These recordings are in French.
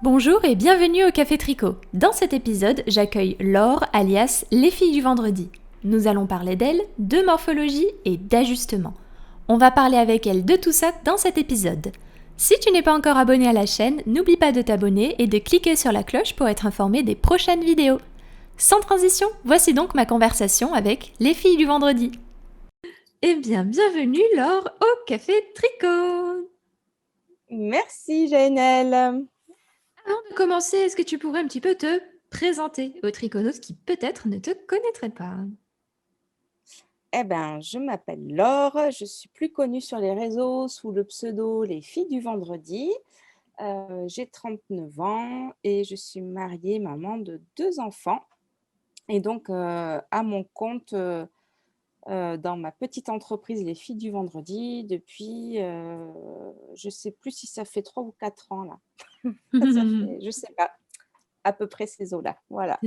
Bonjour et bienvenue au Café Tricot. Dans cet épisode, j'accueille Laure, alias les filles du vendredi. Nous allons parler d'elle, de morphologie et d'ajustement. On va parler avec elle de tout ça dans cet épisode. Si tu n'es pas encore abonné à la chaîne, n'oublie pas de t'abonner et de cliquer sur la cloche pour être informé des prochaines vidéos. Sans transition, voici donc ma conversation avec les filles du vendredi. Eh bien, bienvenue Laure au Café Tricot. Merci, Jaënel. Avant de commencer, est-ce que tu pourrais un petit peu te présenter aux triconautes qui peut-être ne te connaîtraient pas? Je m'appelle Laure, je suis plus connue sur les réseaux sous le pseudo Les Filles du Vendredi. J'ai 39 ans et je suis mariée, maman de 2 enfants. Et donc, à mon compte, dans ma petite entreprise Les Filles du Vendredi depuis, je ne sais plus si ça fait 3 ou 4 ans là. Ça fait, je ne sais pas, à peu près ces eaux-là. Voilà.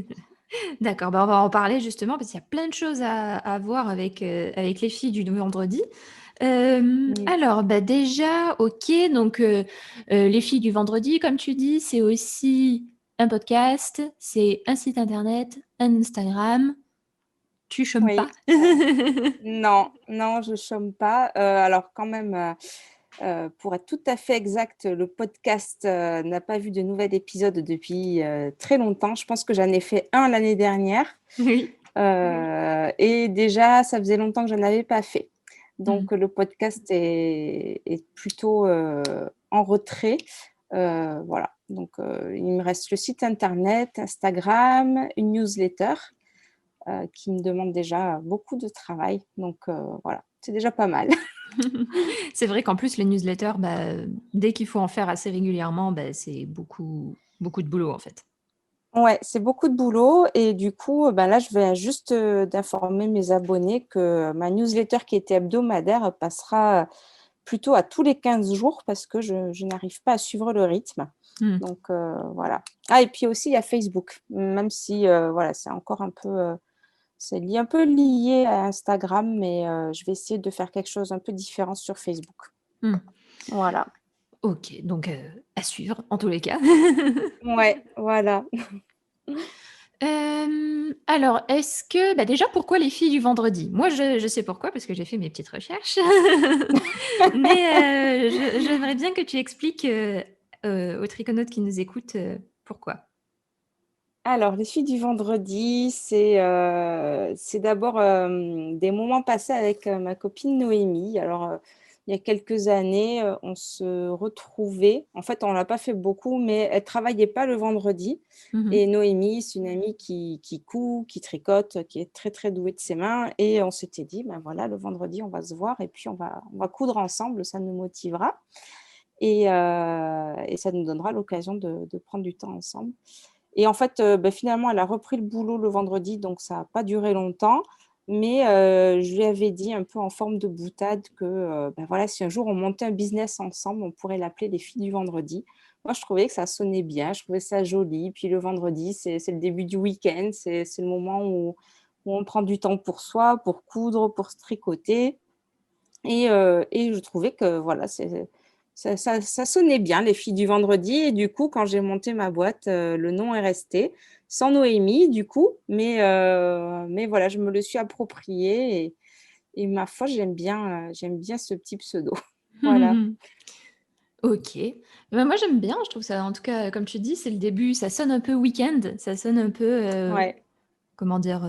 D'accord, on va en parler justement parce qu'il y a plein de choses à voir avec les filles du vendredi. Mm. Alors, déjà, ok, donc les filles du vendredi, comme tu dis, c'est aussi un podcast, c'est un site internet, un Instagram. Tu chômes Oui. pas? Non, non, je chôme pas. Alors quand même, pour être tout à fait exact, le podcast n'a pas vu de nouvel épisode depuis très longtemps. Je pense que j'en ai fait un l'année dernière. Oui. Et déjà, ça faisait longtemps que je n'avais pas fait. Mm. Donc, le podcast est plutôt en retrait. Voilà. Donc, il me reste le site internet, Instagram, une newsletter qui me demande déjà beaucoup de travail. Donc, voilà, c'est déjà pas mal. C'est vrai qu'en plus, les newsletters, dès qu'il faut en faire assez régulièrement, c'est beaucoup de boulot en fait. Ouais, c'est beaucoup de boulot et du coup, là, je vais juste d'informer mes abonnés que ma newsletter qui était hebdomadaire passera plutôt à tous les 15 jours parce que je n'arrive pas à suivre le rythme. Mm. Donc, voilà. Ah, et puis aussi, il y a Facebook, même si, voilà, c'est encore un peu, c'est un peu lié à Instagram, mais je vais essayer de faire quelque chose un peu différent sur Facebook. Mm. Voilà. Ok, donc à suivre en tous les cas. Ouais, voilà. Alors, est-ce que, déjà, pourquoi les filles du vendredi? Moi, je sais pourquoi, parce que j'ai fait mes petites recherches. Mais j'aimerais bien que tu expliques aux triconautes qui nous écoutent pourquoi. Alors, les filles du vendredi, c'est d'abord des moments passés avec ma copine Noémie. Alors, il y a quelques années, on se retrouvait. En fait, on ne l'a pas fait beaucoup, mais elle ne travaillait pas le vendredi. Mhm. Et Noémie, c'est une amie qui coud, qui tricote, qui est très, très douée de ses mains. Et on s'était dit, ben voilà, le vendredi, on va se voir et puis on va coudre ensemble, ça nous motivera. Et ça nous donnera l'occasion de prendre du temps ensemble. Et en fait, finalement, elle a repris le boulot le vendredi, donc ça n'a pas duré longtemps. Mais je lui avais dit un peu en forme de boutade que voilà, si un jour on montait un business ensemble, on pourrait l'appeler les filles du vendredi. Moi, je trouvais que ça sonnait bien, je trouvais ça joli. Puis le vendredi, c'est le début du week-end, c'est le moment où on prend du temps pour soi, pour coudre, pour se tricoter. Et je trouvais que voilà, ça sonnait bien, les filles du vendredi. Et du coup, quand j'ai monté ma boîte, le nom est resté, sans Noémie, du coup. Mais voilà, je me le suis approprié. Et ma foi, j'aime bien ce petit pseudo. Voilà. Ok. Moi j'aime bien, je trouve ça, en tout cas, comme tu dis, c'est le début, ça sonne un peu week-end, ça sonne un peu, Ouais. comment dire,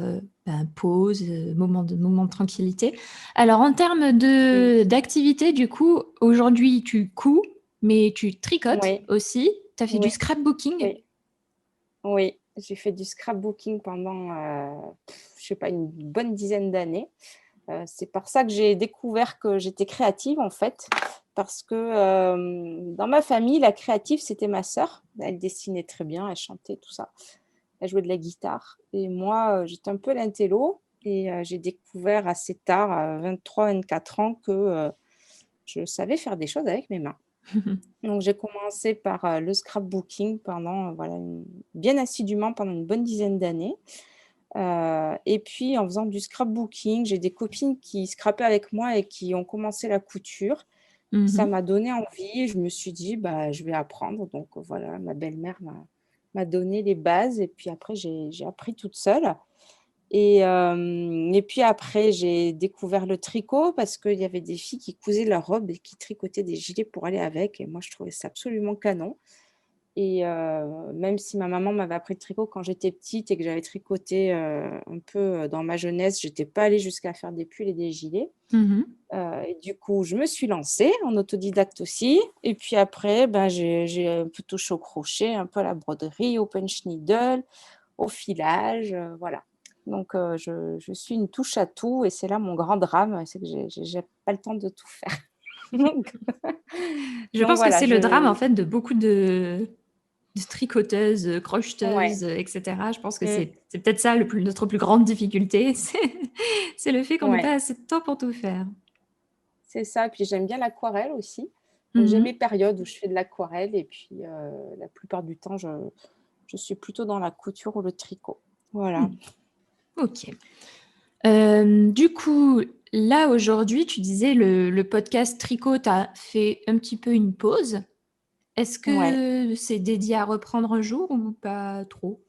pause, moment de tranquillité. Alors en termes Mm. d'activité, du coup, aujourd'hui tu couds, mais tu tricotes Oui. aussi, tu as fait du Oui. scrapbooking. Oui. Oui. J'ai fait du scrapbooking pendant, je sais pas, une bonne dizaine d'années. C'est par ça que j'ai découvert que j'étais créative, en fait, parce que dans ma famille, la créative, c'était ma sœur. Elle dessinait très bien, elle chantait, tout ça. Elle jouait de la guitare. Et moi, j'étais un peu l'intello. Et j'ai découvert assez tard, à 23, 24 ans, que je savais faire des choses avec mes mains. Donc, j'ai commencé par le scrapbooking pendant, voilà, bien assidûment pendant une bonne dizaine d'années. Et puis, en faisant du scrapbooking, j'ai des copines qui scrapaient avec moi et qui ont commencé la couture. Ça Mmh. m'a donné envie et je me suis dit: «Bah, je vais apprendre». Donc voilà, ma belle-mère m'a donné les bases et puis après j'ai appris toute seule et puis après j'ai découvert le tricot parce qu'il y avait des filles qui cousaient leurs robes et qui tricotaient des gilets pour aller avec et moi je trouvais ça absolument canon. Même si ma maman m'avait appris le tricot quand j'étais petite et que j'avais tricoté, un peu, dans ma jeunesse, j'étais pas allée jusqu'à faire des pulls et des gilets. Mmh. Et du coup, je me suis lancée en autodidacte aussi et puis après, ben, j'ai un peu touché au crochet, un peu à la broderie, au punch needle, au filage, voilà. Donc je suis une touche à tout et c'est là mon grand drame, c'est que j'ai pas le temps de tout faire. Donc Je donc pense que voilà, c'est le drame, je en fait, de beaucoup de tricoteuses, ouais. crocheteuses, et cetera. Je pense que Mmh. c'est peut-être ça notre plus grande difficulté, c'est le fait qu'on n'ait Ouais. pas assez de temps pour tout faire. C'est ça, puis j'aime bien l'aquarelle aussi. Donc j'ai Mmh. mes périodes où je fais de l'aquarelle et puis, la plupart du temps, je suis plutôt dans la couture ou le tricot. Voilà. Mmh. OK. Du coup, là, aujourd'hui, tu disais le podcast tricot, tu as fait un petit peu une pause. Est-ce Ouais. que c'est dédié à reprendre un jour ou pas trop?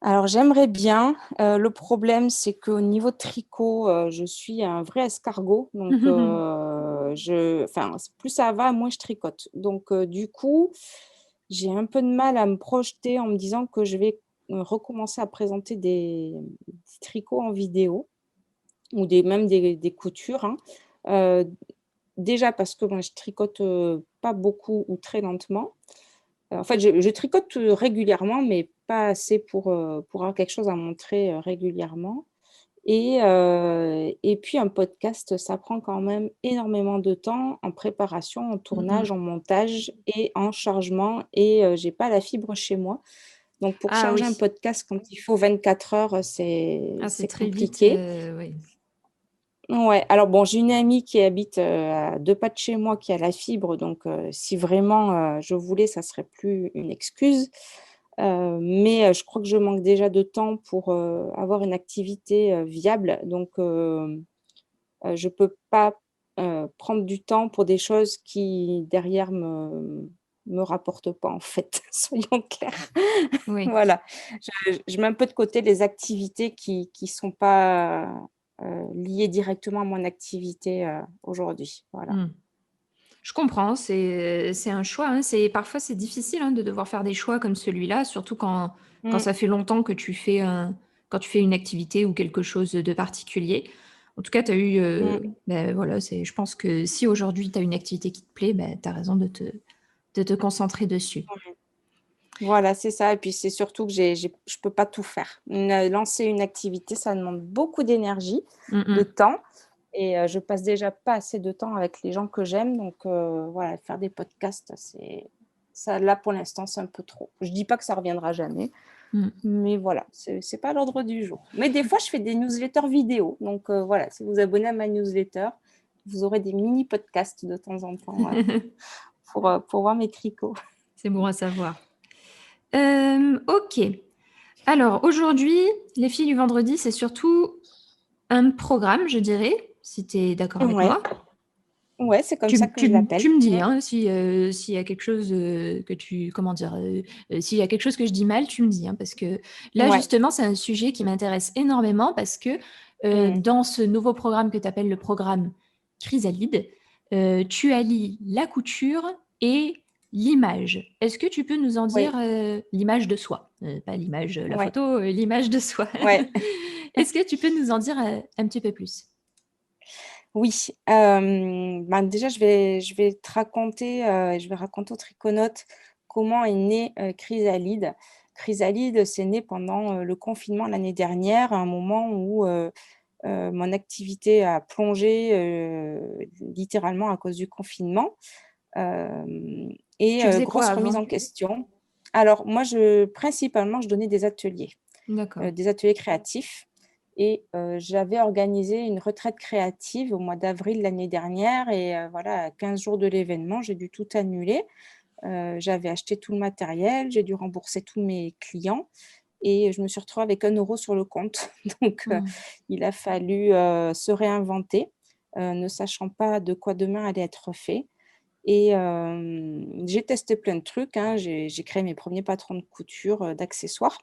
Alors j'aimerais bien, le problème c'est qu'au niveau tricot, je suis un vrai escargot donc plus ça va, moins je tricote. Donc du coup, j'ai un peu de mal à me projeter en me disant que je vais, recommencer à présenter des tricots en vidéo. Ou des coutures, hein. Heu, Déjà parce que moi je tricote, pas beaucoup ou très lentement. En fait, je tricote, régulièrement, mais pas assez pour avoir quelque chose à montrer, régulièrement et puis un podcast, ça prend quand même énormément de temps en préparation, en Mmh mh. tournage, en montage et en chargement j'ai pas la fibre chez moi. Donc pour Ah charger un oui. podcast quand il faut 24 heures, Ah, c'est c'est très vite, compliqué. oui. Ouais, alors bon, j'ai une amie qui habite, à 2 pas de chez moi qui a la fibre donc si vraiment, je voulais, ça serait plus une excuse. Mais je crois que je manque déjà de temps pour, avoir une activité, viable donc je peux pas, prendre du temps pour des choses qui derrière me rapportent pas en fait, soyons clairs. Oui. Voilà, je mets un peu de côté les activités qui sont pas, liées directement à mon activité, aujourd'hui, voilà. Mmh. Je comprends, c'est un choix, hein. Parfois, c'est difficile, hein, de devoir faire des choix comme celui-là, surtout quand Mmh, ça fait longtemps que quand tu fais une activité ou quelque chose de particulier. En tout cas, tu as eu, mmh. voilà, je pense que si aujourd'hui tu as une activité qui te plaît, tu as raison de te concentrer dessus. Voilà, c'est ça et puis c'est surtout que je peux pas tout faire. Lancer une activité, ça demande beaucoup d'énergie, Mmh de mh. temps je passe déjà pas assez de temps avec les gens que j'aime donc voilà, faire des podcasts, c'est ça là, pour l'instant, c'est un peu trop. Je dis pas que ça reviendra jamais, Mmh. mais voilà, c'est pas à l'ordre du jour. Mais des fois, je fais des newsletters vidéo donc voilà, si vous vous abonnez à ma newsletter, vous aurez des mini podcasts de temps en temps, pour voir mes tricots. C'est bon à savoir. OK. Alors aujourd'hui, les filles du vendredi, c'est surtout un programme, je dirais, si tu es d'accord avec Ouais, moi. ouais, c'est comme ça que je l'appelle. Tu me dis, Mmh. hein, si, s'il y a quelque chose, que tu comment dire? S'il y a quelque chose que je dis mal, tu me dis, hein, parce que là, Ouais. justement, c'est un sujet qui m'intéresse énormément parce que, Mmh. dans ce nouveau programme que tu appelles le programme Chrysalide, tu allies la couture et l'image. Est-ce que tu peux nous en dire, Oui, l'image de soi? Pas l'image, la ouais, photo, l'image de soi. ouais. Est-ce que tu peux nous en dire, un petit peu plus? Oui, ben, déjà je vais te raconter, je vais raconter aux triconautes comment est née, Chrysalide. Chrysalide, c'est né pendant, le confinement l'année dernière, à un moment où, mon activité a plongé, littéralement à cause du confinement, hem Tu faisais quoi grosse remise avant? en question. Alors moi principalement, je donnais D'accord. des ateliers créatifs j'avais organisé une retraite créative au mois d'avril l'année dernière voilà, à 15 jours de l'événement, j'ai dû tout annuler. J'avais acheté tout le matériel, j'ai dû rembourser tous mes clients et je me suis retrouvée avec 1 € sur le compte. Donc Mmh. il a fallu, se réinventer. ne sachant pas de quoi demain allait être fait. Et j'ai testé plein de trucs, hein. J'ai créé mes premiers patrons de couture, d'accessoires.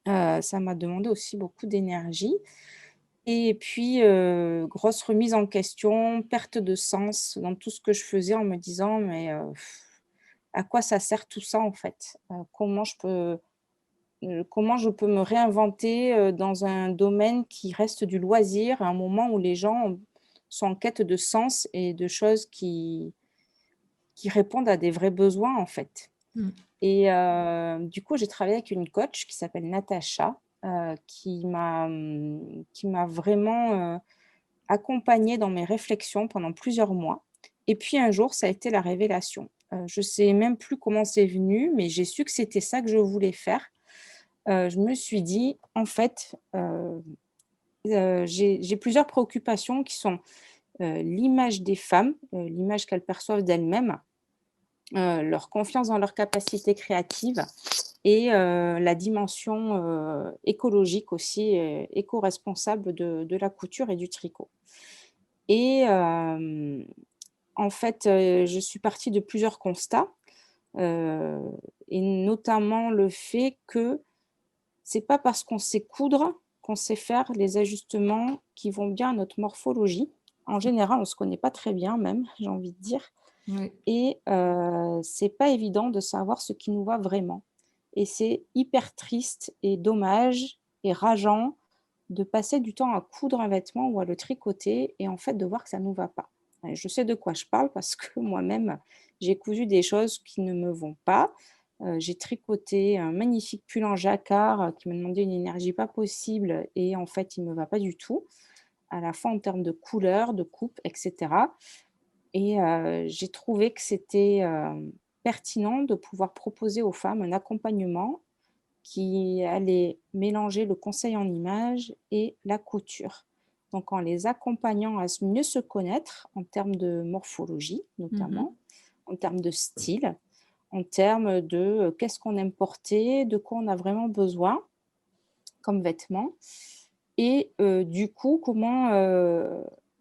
Ça m'a demandé aussi beaucoup d'énergie et puis, grosse remise en question, perte de sens dans tout ce que je faisais en me disant: «Mais, à quoi ça sert tout ça en fait? Comment je peux me réinventer, dans un domaine qui reste du loisir, à un moment où les gens sont en quête de sens et de choses qui répondent à des vrais besoins, en fait. Mmh. Et du coup, j'ai travaillé avec une coach qui s'appelle Natacha, qui m'a vraiment, accompagnée dans mes réflexions pendant plusieurs mois. Et puis un jour, ça a été la révélation. Je sais même plus comment c'est venu, mais j'ai su que c'était ça que je voulais faire. Je me suis dit: «En fait, j'ai plusieurs préoccupations qui sont, l'image des femmes, l'image qu'elles perçoivent d'elles-mêmes, leur confiance dans leurs capacités créatives et la dimension, écologique aussi, éco-responsable de la couture et du tricot. Et en fait, je suis partie de plusieurs constats, heu et notamment le fait que c'est pas parce qu'on sait coudre qu'on sait faire les ajustements qui vont bien à notre morphologie. En général, on ne se connaît pas très bien même, j'ai envie de dire. Oui. Et c'est pas évident de savoir ce qui nous va vraiment. Et c'est hyper triste et dommage et rageant de passer du temps à coudre un vêtement ou à le tricoter et en fait de voir que ça ne nous va pas. Et je sais de quoi je parle parce que moi-même, j'ai cousu des choses qui ne me vont pas. J'ai tricoté un magnifique pull en jacquard, qui m'a demandé une énergie pas possible et en fait, il me va pas du tout, à la fois en termes de couleur, de coupe et cetera. Et j'ai trouvé que c'était, pertinent de pouvoir proposer aux femmes un accompagnement qui allait mélanger le conseil en images et la couture. Donc en les accompagnant à mieux se connaître en termes de morphologie Mmh. notamment, en termes de style, en termes de, qu'est-ce qu'on aime porter, de quoi on a vraiment besoin comme vêtements et du coup, comment,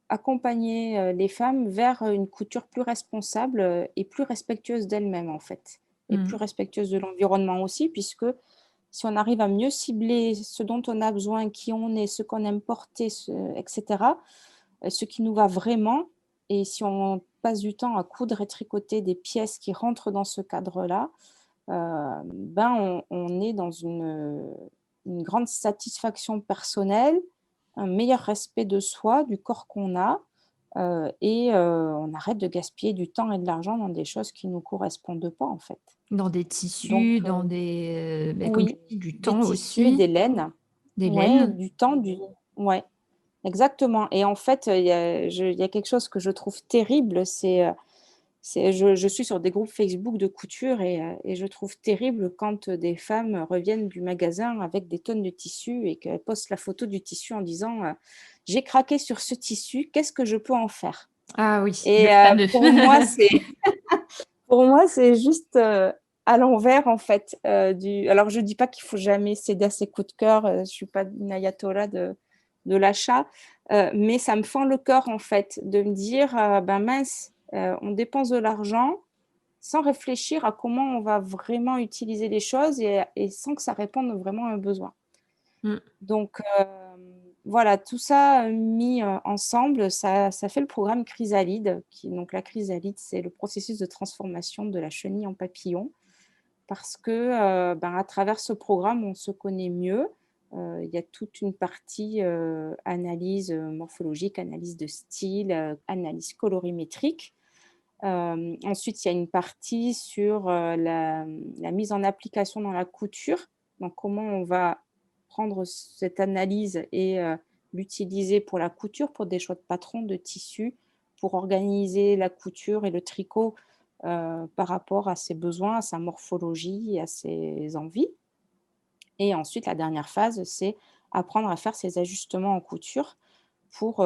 accompagner, les femmes vers, une couture plus responsable, et plus respectueuse d'elles-mêmes, en fait et plus Mmh. respectueuse de l'environnement aussi puisque si on arrive à mieux cibler ce dont on a besoin, qui on est, ce qu'on aime porter, et cetera, ce qui nous va vraiment et si on passe du temps à coudre et tricoter des pièces qui rentrent dans ce cadre-là, ben, on est dans une grande satisfaction personnelle, un meilleur respect de soi, du corps qu'on a, et on arrête de gaspiller du temps et de l'argent dans des choses qui ne nous correspondent pas, en fait. Dans des Donc tissus, dans des, comme tu oui, dis, du des temps tissus et aussi, des laines. des Ouais, laines. du temps, du ouais, exactement et en fait, il y a quelque chose que je trouve terrible, je suis sur des groupes Facebook de couture et je trouve terrible quand, des femmes reviennent du magasin avec des tonnes de tissus et qu'elles postent la photo du tissu en disant, «J'ai craqué sur ce tissu, qu'est-ce que je peux en faire?» Ah oui, et le fameux. pour moi, c'est juste, à l'envers en fait, du alors je dis pas qu'il faut jamais céder à ses coups de cœur, je suis pas une ayatollah de l'achat, mais ça me fend le cœur en fait de me dire, «Ben mince, on dépense de l'argent sans réfléchir à comment on va vraiment utiliser les choses et sans que ça réponde vraiment à un besoin». Mmh. Donc voilà, tout ça, mis, ensemble, ça fait le programme Chrysalide donc la chrysalide, c'est le processus de transformation de la chenille en papillon parce que, ben, à travers ce programme, on se connaît mieux. Il y a toute une partie, analyse, morphologique, analyse de style, analyse colorimétrique. Ensuite, il y a une partie sur, la mise en application dans la couture. Donc comment on va prendre cette analyse et l'utiliser pour la couture, pour des choix de patron, de tissu, pour organiser la couture et le tricot, par rapport à ses besoins, à sa morphologie et à ses envies. Et ensuite, la dernière phase, c'est apprendre à faire ces ajustements en couture pour,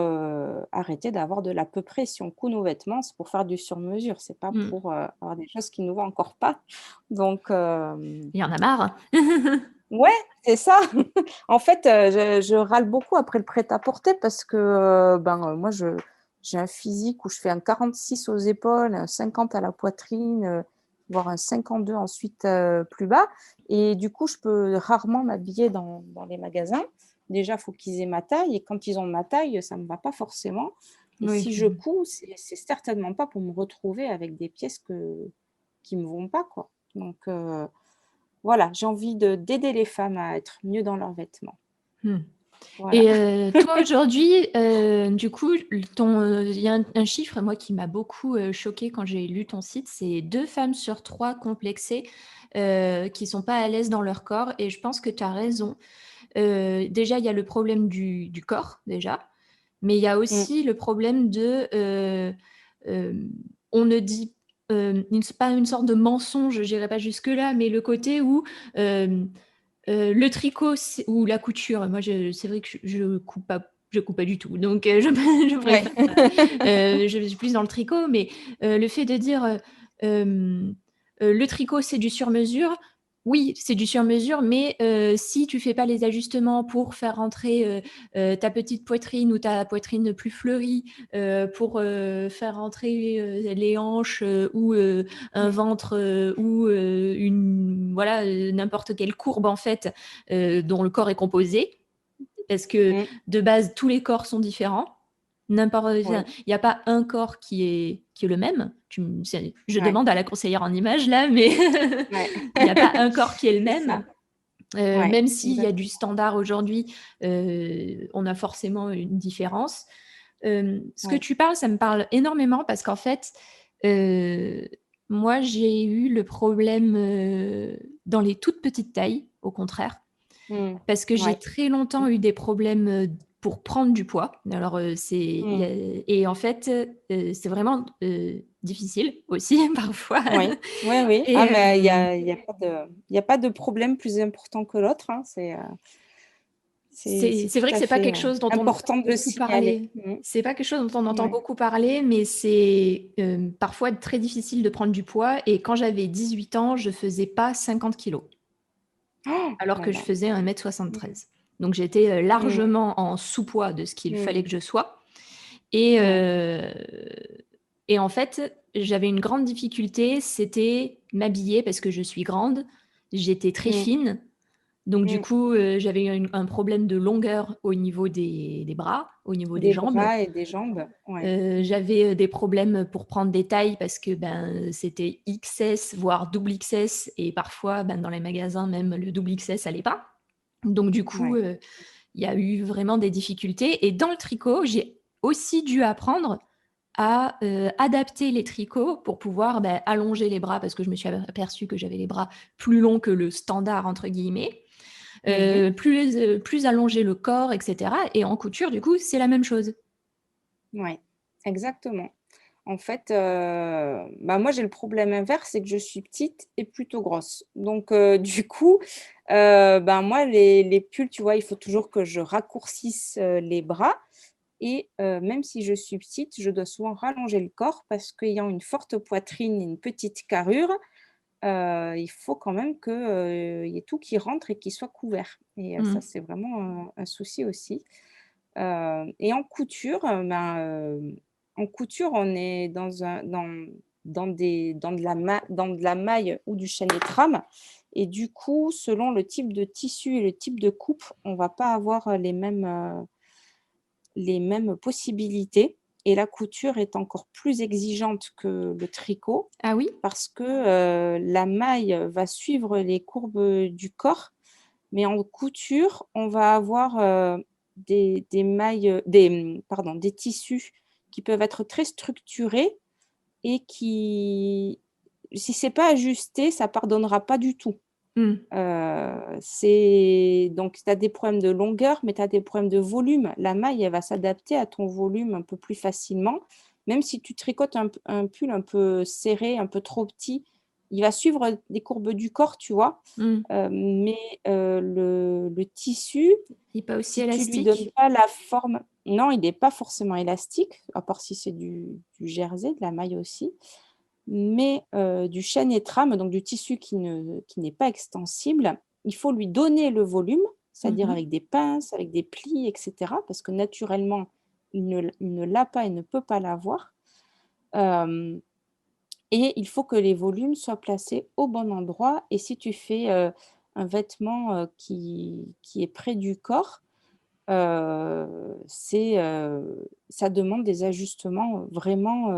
arrêter d'avoir de l'à peu près. Si on coud nos vêtements, c'est pour faire du sur mesure, c'est pas Mmh. pour, avoir des choses qui nous vont encore pas. Donc Il y en a marre. ouais, c'est ça. En fait, je râle beaucoup après le prêt-à-porter parce que, ben, moi j'ai un physique où je fais un 46 aux épaules, un 50 à la poitrine, voire un 52 ensuite plus bas. Et du coup, je peux rarement m'habiller dans les magasins. Déjà, il faut qu'ils aient ma taille. Et quand ils ont ma taille, ça ne me va pas forcément. Et Oui. si je couds, c'est certainement pas pour me retrouver avec des pièces qui ne me vont pas, quoi. Donc, voilà, j'ai envie d'aider les femmes à être mieux dans leurs vêtements. Hmm. Voilà. Et toi aujourd'hui, du coup, il y a un chiffre moi qui m'a beaucoup choqué quand j'ai lu ton site, c'est 2 femmes sur 3 complexées qui sont pas à l'aise dans leur corps. Et je pense que tu as raison. Déjà, il y a le problème du corps déjà, mais il y a Mm. aussi le problème on ne dit pas une sorte de mensonge, je n'irai pas jusque là, mais le côté où le tricot ou la couture, moi, c'est vrai que je coupe pas du tout, donc je Ouais. préfère. Je suis plus dans le tricot, mais le fait de dire le tricot, c'est du sur-mesure. Oui, c'est du sur-mesure, mais si tu fais pas les ajustements pour faire rentrer ta petite poitrine ou ta poitrine plus fleurie, pour faire rentrer les hanches ou un ventre ou voilà, n'importe quelle courbe en fait dont le corps est composé, parce que Mm. de base tous les corps sont différents. Il n'y a pas un corps qui est le même. Je Ouais. demande à la conseillère en image là, mais Ouais. il n'y a pas un corps qui est le C'est ça. même. Ouais, Même s'il y a du exactement. standard aujourd'hui, on a forcément une différence. Ce que Ouais. tu parles, ça me parle énormément parce qu'en fait, moi, j'ai eu le problème dans les toutes petites tailles, au contraire, Mm. parce que j'ai Ouais. très longtemps eu des problèmes pour prendre du poids. Alors, Mm. et en fait, c'est vraiment difficile aussi parfois. Oui, oui, oui. Ah, Et mais il y a pas de problème plus important que l'autre, hein. C'est c'est tout vrai que à c'est pas fait quelque chose dont on entend important de le beaucoup signaler. parler. Mm. C'est pas quelque chose dont on entend Ouais. beaucoup parler, mais c'est parfois très difficile de prendre du poids. Et quand j'avais 18 ans, je faisais pas 50 kilos, Oh, alors là que je là. faisais 1 m Mm. 73. Donc j'étais Mm. largement en sous-poids de ce qu'il Mm. fallait que je sois. Et, Ouais. et en fait, j'avais une grande difficulté, c'était m'habiller parce que je suis grande, j'étais très Mm. fine. Donc du Mm. coup, j'avais un problème de longueur au niveau des bras, au niveau des Des jambes. bras et des jambes. Ouais. J'avais des problèmes pour prendre des tailles parce que c'était XS, voire double XS, et parfois, dans les magasins, même le double XS n'allait pas. Donc du coup, Ouais. il y a eu vraiment des difficultés. Et dans le tricot, j'ai aussi dû apprendre à adapter les tricots pour pouvoir allonger les bras, parce que je me suis aperçue que j'avais les bras plus longs que le standard, entre guillemets. Mhm. Plus allonger le corps, etc. Et en couture, du coup, c'est la même chose. Ouais, exactement. En fait, bah, moi, j'ai le problème inverse, c'est que je suis petite et plutôt grosse. Donc, du coup, ben, moi, les pulls, tu vois, il faut toujours que je raccourcisse les bras. Et même si je suis petite, je dois souvent rallonger le corps parce qu'ayant une forte poitrine et une petite carrure, il faut quand même qu'il y ait tout qui rentre et qui soit couvert. Et ça, Mm. c'est vraiment un souci aussi. Et en couture, en couture, on est dans de la maille ou du chaîné trame. Et du coup, selon le type de tissu et le type de coupe, on ne va pas avoir les mêmes possibilités. Et la couture est encore plus exigeante que le tricot Ah oui? parce que la maille va suivre les courbes du corps. Mais en couture, on va avoir des mailles, pardon, des tissus qui peuvent être très structurés et qui, si c'est pas ajusté, ça pardonnera pas du tout. Mm. Donc, tu as des problèmes de longueur, mais tu as des problèmes de volume. La maille, elle va s'adapter à ton volume un peu plus facilement. Même si tu tricotes un pull un peu serré, un peu trop petit, il va suivre les courbes du corps, tu vois. Mm. Mais le tissu, Il n'est pas aussi si tu lui donnes élastique? pas la forme, non, il n'est pas forcément élastique, à part si c'est du jersey, de la maille aussi, mais du chêne et trame, donc du tissu qui n'est pas extensible, il faut lui donner le volume, c'est-à-dire Mhm. avec des pinces, avec des plis, etc. Parce que naturellement, il ne l'a pas et ne peut pas l'avoir. Euh, et il faut que les volumes soient placés au bon endroit. Et si tu fais un vêtement qui est près du corps, ça demande des ajustements vraiment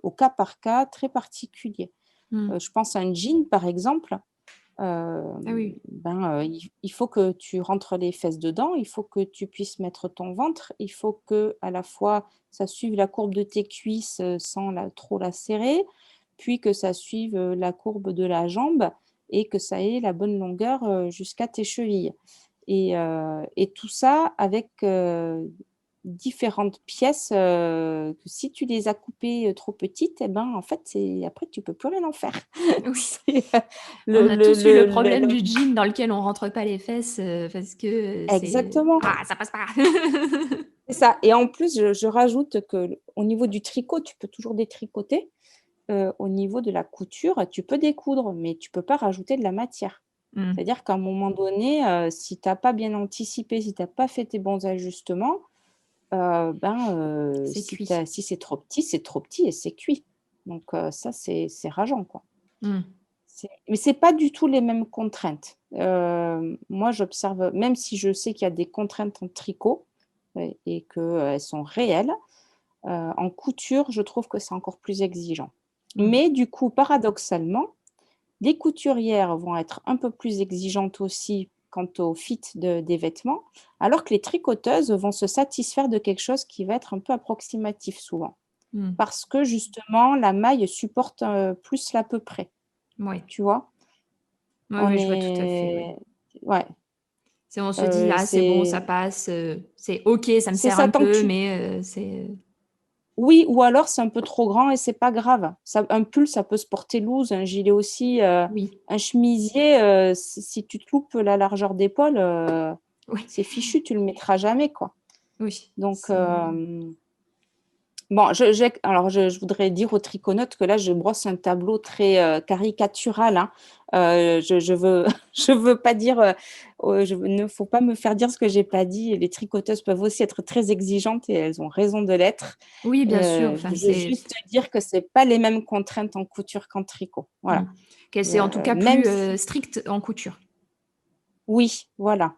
au cas par cas très particuliers. Mm. Je pense à un jean, par exemple. Ah oui. Il faut que tu rentres les fesses dedans, il faut que tu puisses mettre ton ventre, il faut que à la fois ça suive la courbe de tes cuisses sans trop la serrer, puis que ça suive la courbe de la jambe et que ça ait la bonne longueur jusqu'à tes chevilles. Et tout ça avec différentes pièces que si tu les as coupées trop petites, eh ben, en fait, après, tu peux plus rien en faire. Oui. C'est, On a tous eu le problème du jean dans lequel on rentre pas les fesses parce que c'est... Exactement, Ah, ça passe pas. c'est ça. Et en plus, je rajoute que au niveau du tricot, tu peux toujours détricoter. Au niveau de la couture, tu peux découdre, mais tu peux pas rajouter de la matière. Mm. C'est-à-dire qu'à un moment donné, si tu n'as pas bien anticipé, si tu n'as pas fait tes bons ajustements, C'est cuit. si c'est trop petit et c'est cuit. Donc ça, c'est rageant, quoi. Mm. Mais c'est pas du tout les mêmes contraintes. Moi, j'observe, même si je sais qu'il y a des contraintes en tricot et qu'elles sont réelles, en couture, je trouve que c'est encore plus exigeant. Mm. Mais du coup, paradoxalement, les couturières vont être un peu plus exigeantes aussi quant au fit des vêtements, alors que les tricoteuses vont se satisfaire de quelque chose qui va être un peu approximatif souvent. Mm. Parce que justement, la maille supporte plus l'à peu près. Ouais. Tu vois, Ouais, on ouais, je vois tout à fait, ouais. est. Ouais, On se dit, ah, c'est bon, ça passe, c'est ok, ça me c'est sert ça un tant que peu, tu. mais c'est... Oui, ou alors c'est un peu trop grand et c'est pas grave. Un pull, ça peut se porter loose, un gilet aussi, Oui, un chemisier, si tu te loupes la largeur d'épaule, oui, c'est fichu, tu le mettras jamais, quoi. oui. Donc, C'est... bon, alors je voudrais dire aux triconautes que là, je brosse un tableau très caricatural, hein. Je veux, je veux pas dire, ne faut pas me faire dire ce que j'ai pas dit. Les tricoteuses peuvent aussi être très exigeantes et elles ont raison de l'être. Oui, bien sûr. Enfin, Je veux juste dire que c'est pas les mêmes contraintes en couture qu'en tricot. Mm. Voilà. C'est en tout cas Même plus si, strict en couture. oui, voilà,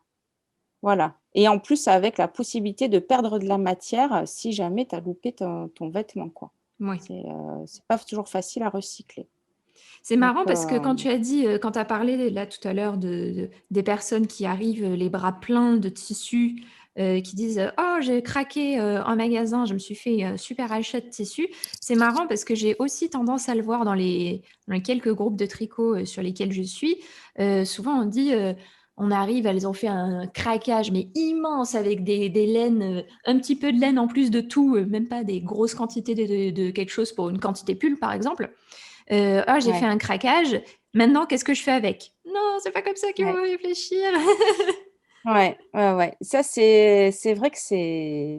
voilà. Et en plus, avec la possibilité de perdre de la matière si jamais tu as loupé ton vêtement, quoi. Oui. C'est pas toujours facile à recycler. C'est Donc, marrant parce que quand tu as dit, quand tu as parlé là tout à l'heure des personnes qui arrivent les bras pleins de tissus, qui disent oh, j'ai craqué en magasin, je me suis fait super achat de tissu. C'est marrant parce que j'ai aussi tendance à le voir dans les quelques groupes de tricot sur lesquels je suis. Souvent, on dit on arrive, elles ont fait un craquage mais immense avec des laines, un petit peu de laine en plus de tout, même pas des grosses quantités de quelque chose pour une quantité pull par exemple. Ah, j'ai fait ouais, un craquage. Maintenant, qu'est-ce que je fais avec? Non, c'est pas comme ça qu'il faut ouais, réfléchir. ouais, ouais, ouais. Ça, c'est vrai que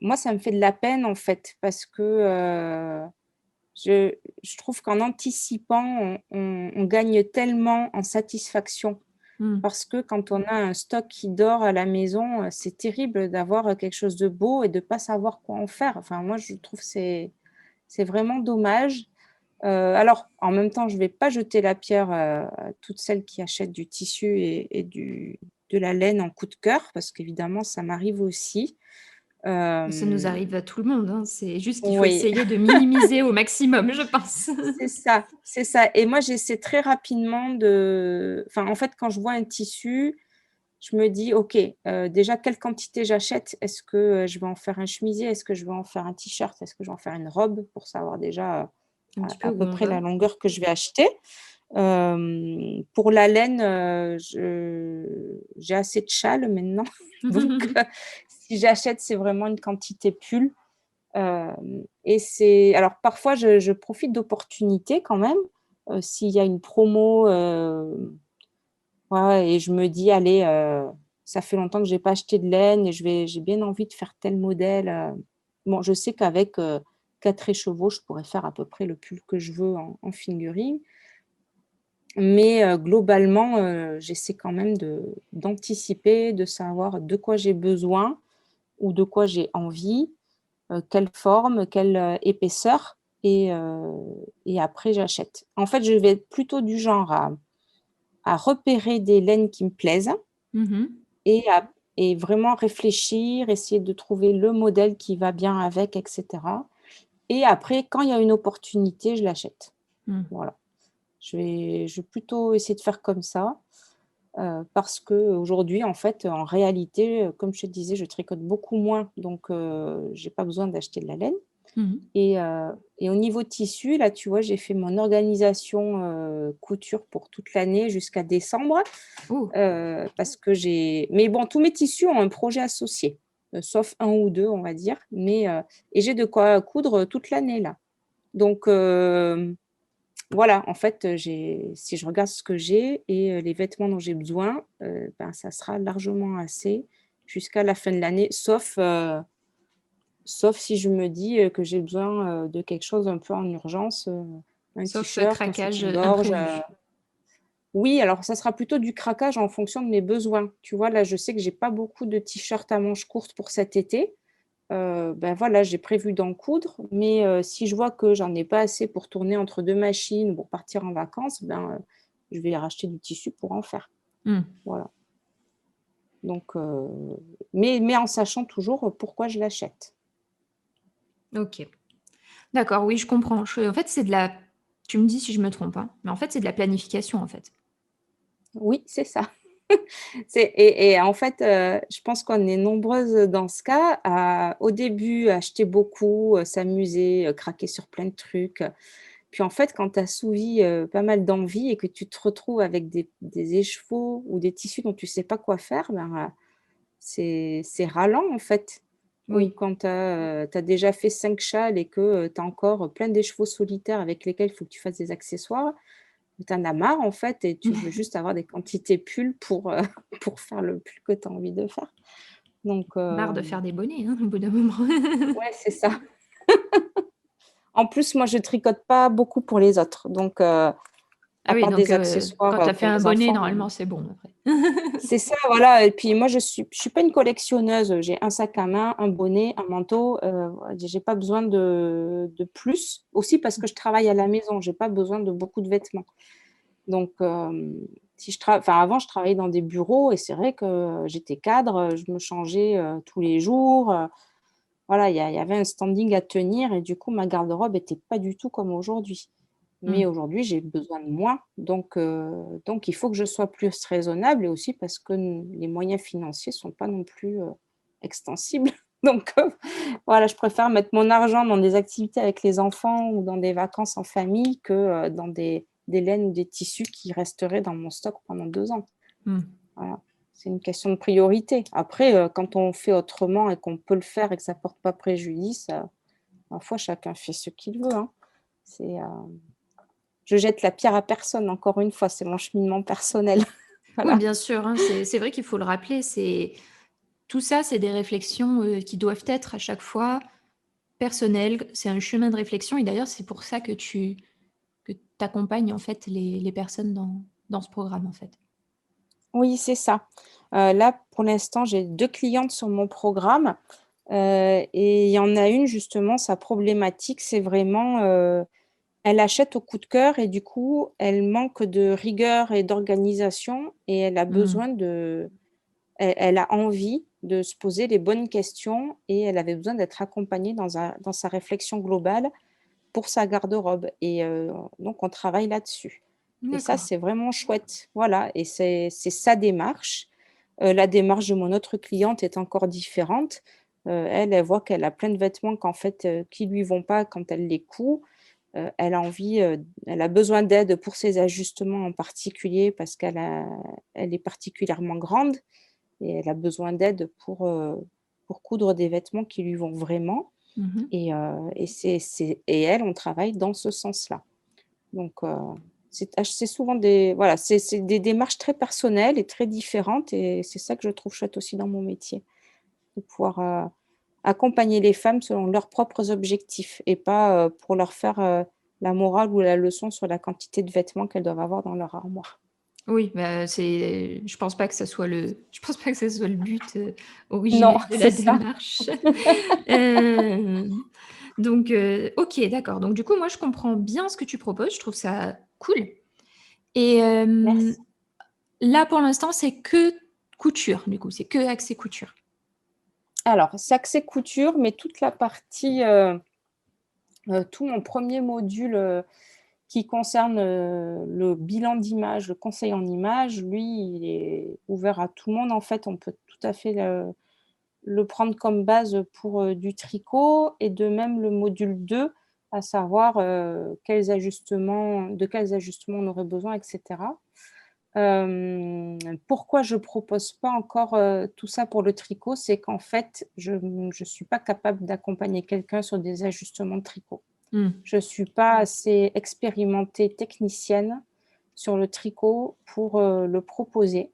moi, ça me fait de la peine, en fait, parce que je trouve qu'en anticipant, on gagne tellement en satisfaction. Hmm. Parce que quand on a un stock qui dort à la maison, c'est terrible d'avoir quelque chose de beau et de ne pas savoir quoi en faire. Enfin, moi, je trouve que c'est vraiment dommage. Alors, en même temps, je ne vais pas jeter la pierre à toutes celles qui achètent du tissu et de la laine en coup de cœur, parce qu'évidemment, ça m'arrive aussi. Ça nous Euh, arrive à tout le monde, hein. C'est juste qu'il faut oui, essayer de minimiser au maximum, je pense. c'est ça, c'est ça. Et moi, j'essaie très rapidement de. Enfin, en fait, quand je vois un tissu, je me dis, OK, déjà, quelle quantité j'achète? Est-ce que je vais en faire un chemisier? Est-ce que je vais en faire un t-shirt? Est-ce que je vais en faire une robe pour savoir déjà Un petit peu à où peu on près va. la longueur que je vais acheter? Pour la laine, j'ai assez de châle maintenant. Donc, si j'achète, c'est vraiment une quantité pull. Et c'est. Alors, parfois, je profite d'opportunités quand même. S'il y a une promo, ouais, et je me dis, allez, ça fait longtemps que je n'ai pas acheté de laine et j'ai bien envie de faire tel modèle. Bon, je sais qu'avec 4 écheveaux, je pourrais faire à peu près le pull que je veux en fingering. Mais globalement, j'essaie quand même d'anticiper, de savoir de quoi j'ai besoin ou de quoi j'ai envie. quelle forme, quelle épaisseur, et après j'achète. En fait, je vais être plutôt du genre à repérer des laines qui me plaisent Mhm. et vraiment réfléchir, essayer de trouver le modèle qui va bien avec, etc. Et après, quand il y a une opportunité, je l'achète. Mm. Voilà. Je vais plutôt essayer de faire comme ça. Parce qu'aujourd'hui, en fait, en réalité, comme je te disais, je tricote beaucoup moins, donc j'ai pas besoin d'acheter de la laine. Mhm. Et au niveau tissu, là, tu vois, j'ai fait mon organisation couture pour toute l'année jusqu'à décembre, Oh, parce que j'ai... Mais bon, tous mes tissus ont un projet associé, sauf un ou deux, on va dire. Et j'ai de quoi coudre toute l'année, là. Donc, voilà, en fait, si je regarde ce que j'ai et les vêtements dont j'ai besoin, ben, ça sera largement assez jusqu'à la fin de l'année, sauf si je me dis que j'ai besoin de quelque chose un peu en urgence, un sauf t-shirt, un craquage soutien-gorge. imprévu. Oui, alors ça sera plutôt du craquage en fonction de mes besoins. Tu vois, là, je sais que j'ai pas beaucoup de t-shirts à manches courtes pour cet été. Ben voilà, j'ai prévu d'en coudre, mais si je vois que j'en ai pas assez pour tourner entre deux machines ou pour partir en vacances, ben, je vais racheter du tissu pour en faire. Mm. Voilà. Donc, mais en sachant toujours pourquoi je l'achète. Ok. D'accord, oui, je comprends. En fait, c'est de la... Tu me dis si je me trompe, hein, mais en fait, c'est de la planification, en fait. Oui, c'est ça. Et en fait, je pense qu'on est nombreuses dans ce cas à, au début, acheter beaucoup, s'amuser, craquer sur plein de trucs. Puis en fait, quand tu as souvi pas mal d'envie et que tu te retrouves avec des écheveaux ou des tissus dont tu sais pas quoi faire, ben, c'est ralent en fait. Ou Oui. quand tu as, déjà fait 5 châles et que tu as encore plein d'écheveaux solitaires avec lesquels il faut que tu fasses des accessoires, tu en as marre en fait et tu veux juste avoir des quantités pulls pour faire le pull que tu as envie de faire. Donc, Marre de faire des bonnets, hein, au bout d'un moment. ouais, c'est ça. En plus, moi, je tricote pas beaucoup pour les autres. Donc, Ah à oui, part donc des accessoires quand tu as fait pour un les bonnet, enfants. normalement, c'est bon après. C'est ça, voilà. Et puis moi, je suis pas une collectionneuse. J'ai un sac à main, un bonnet, un manteau. J'ai pas besoin de plus. Aussi parce que je travaille à la maison. J'ai pas besoin de beaucoup de vêtements. Donc, si enfin, avant, je travaillais dans des bureaux et c'est vrai que j'étais cadre. Je me changeais tous les jours. Voilà, il y avait un standing à tenir et du coup, ma garde-robe était pas du tout comme aujourd'hui. Mais Mm. aujourd'hui, j'ai besoin de moins. Donc, il faut que je sois plus raisonnable et aussi parce que les moyens financiers ne sont pas non plus extensibles. Donc, voilà, je préfère mettre mon argent dans des activités avec les enfants ou dans des vacances en famille que dans des laines ou des tissus qui resteraient dans mon stock pendant 2 ans. Mm. Voilà. C'est une question de priorité. Après, quand on fait autrement et qu'on peut le faire et que ça ne porte pas préjudice, parfois chacun fait ce qu'il veut. Hein. C'est, je jette la pierre à personne, encore une fois, c'est mon cheminement personnel. Oui, Voilà. bien sûr, hein, c'est vrai qu'il faut le rappeler. Tout ça, c'est des réflexions qui doivent être à chaque fois personnelles. C'est un chemin de réflexion et d'ailleurs, c'est pour ça que t'accompagnes en fait les personnes dans ce programme en fait. Oui, c'est ça. Là, pour l'instant, j'ai 2 clientes sur mon programme, et il y en a une justement, sa problématique, c'est vraiment, elle achète au coup de cœur et du coup, elle manque de rigueur et d'organisation et elle a Mm. besoin de elle a envie de se poser les bonnes questions et elle avait besoin d'être accompagnée dans sa réflexion globale pour sa garde-robe et donc on travaille là-dessus et ça, D'accord. c'est vraiment chouette. Voilà et c'est sa démarche. La démarche de mon autre cliente est encore différente. Elle voit qu'elle a plein de vêtements qu'en fait, qui lui vont pas quand elle les coud. Elle a envie, elle a besoin d'aide pour ses ajustements en particulier parce elle est particulièrement grande et elle a besoin d'aide pour coudre des vêtements qui lui vont vraiment Mhm. et elle, on travaille dans ce sens-là. Donc, c'est souvent voilà, c'est des démarches très personnelles et très différentes et c'est ça que je trouve chouette aussi dans mon métier, de pouvoir, accompagner les femmes selon leurs propres objectifs et pas, pour leur faire, la morale ou la leçon sur la quantité de vêtements qu'elles doivent avoir dans leur armoire. Oui, bah, je pense pas que ça soit je pense pas que ça soit le but Non, originel de la c'est ça. démarche. Euh, donc, ok, d'accord. Donc, du coup, moi, je comprends bien ce que tu proposes. Je trouve ça cool. Et Merci. là, pour l'instant, c'est que couture, du coup, c'est que accès couture. Alors, c'est axé couture, mais toute la partie, tout mon premier module qui concerne le bilan d'image, le conseil en image, lui, il est ouvert à tout le monde. En fait, on peut tout à fait le prendre comme base pour du tricot et de même le module 2, à savoir de quels ajustements on aurait besoin, etc. Pourquoi je propose pas encore tout ça pour le tricot, c'est qu'en fait, je ne suis pas capable d'accompagner quelqu'un sur des ajustements de tricot. Hmm. Je ne suis pas assez expérimentée technicienne sur le tricot pour le proposer.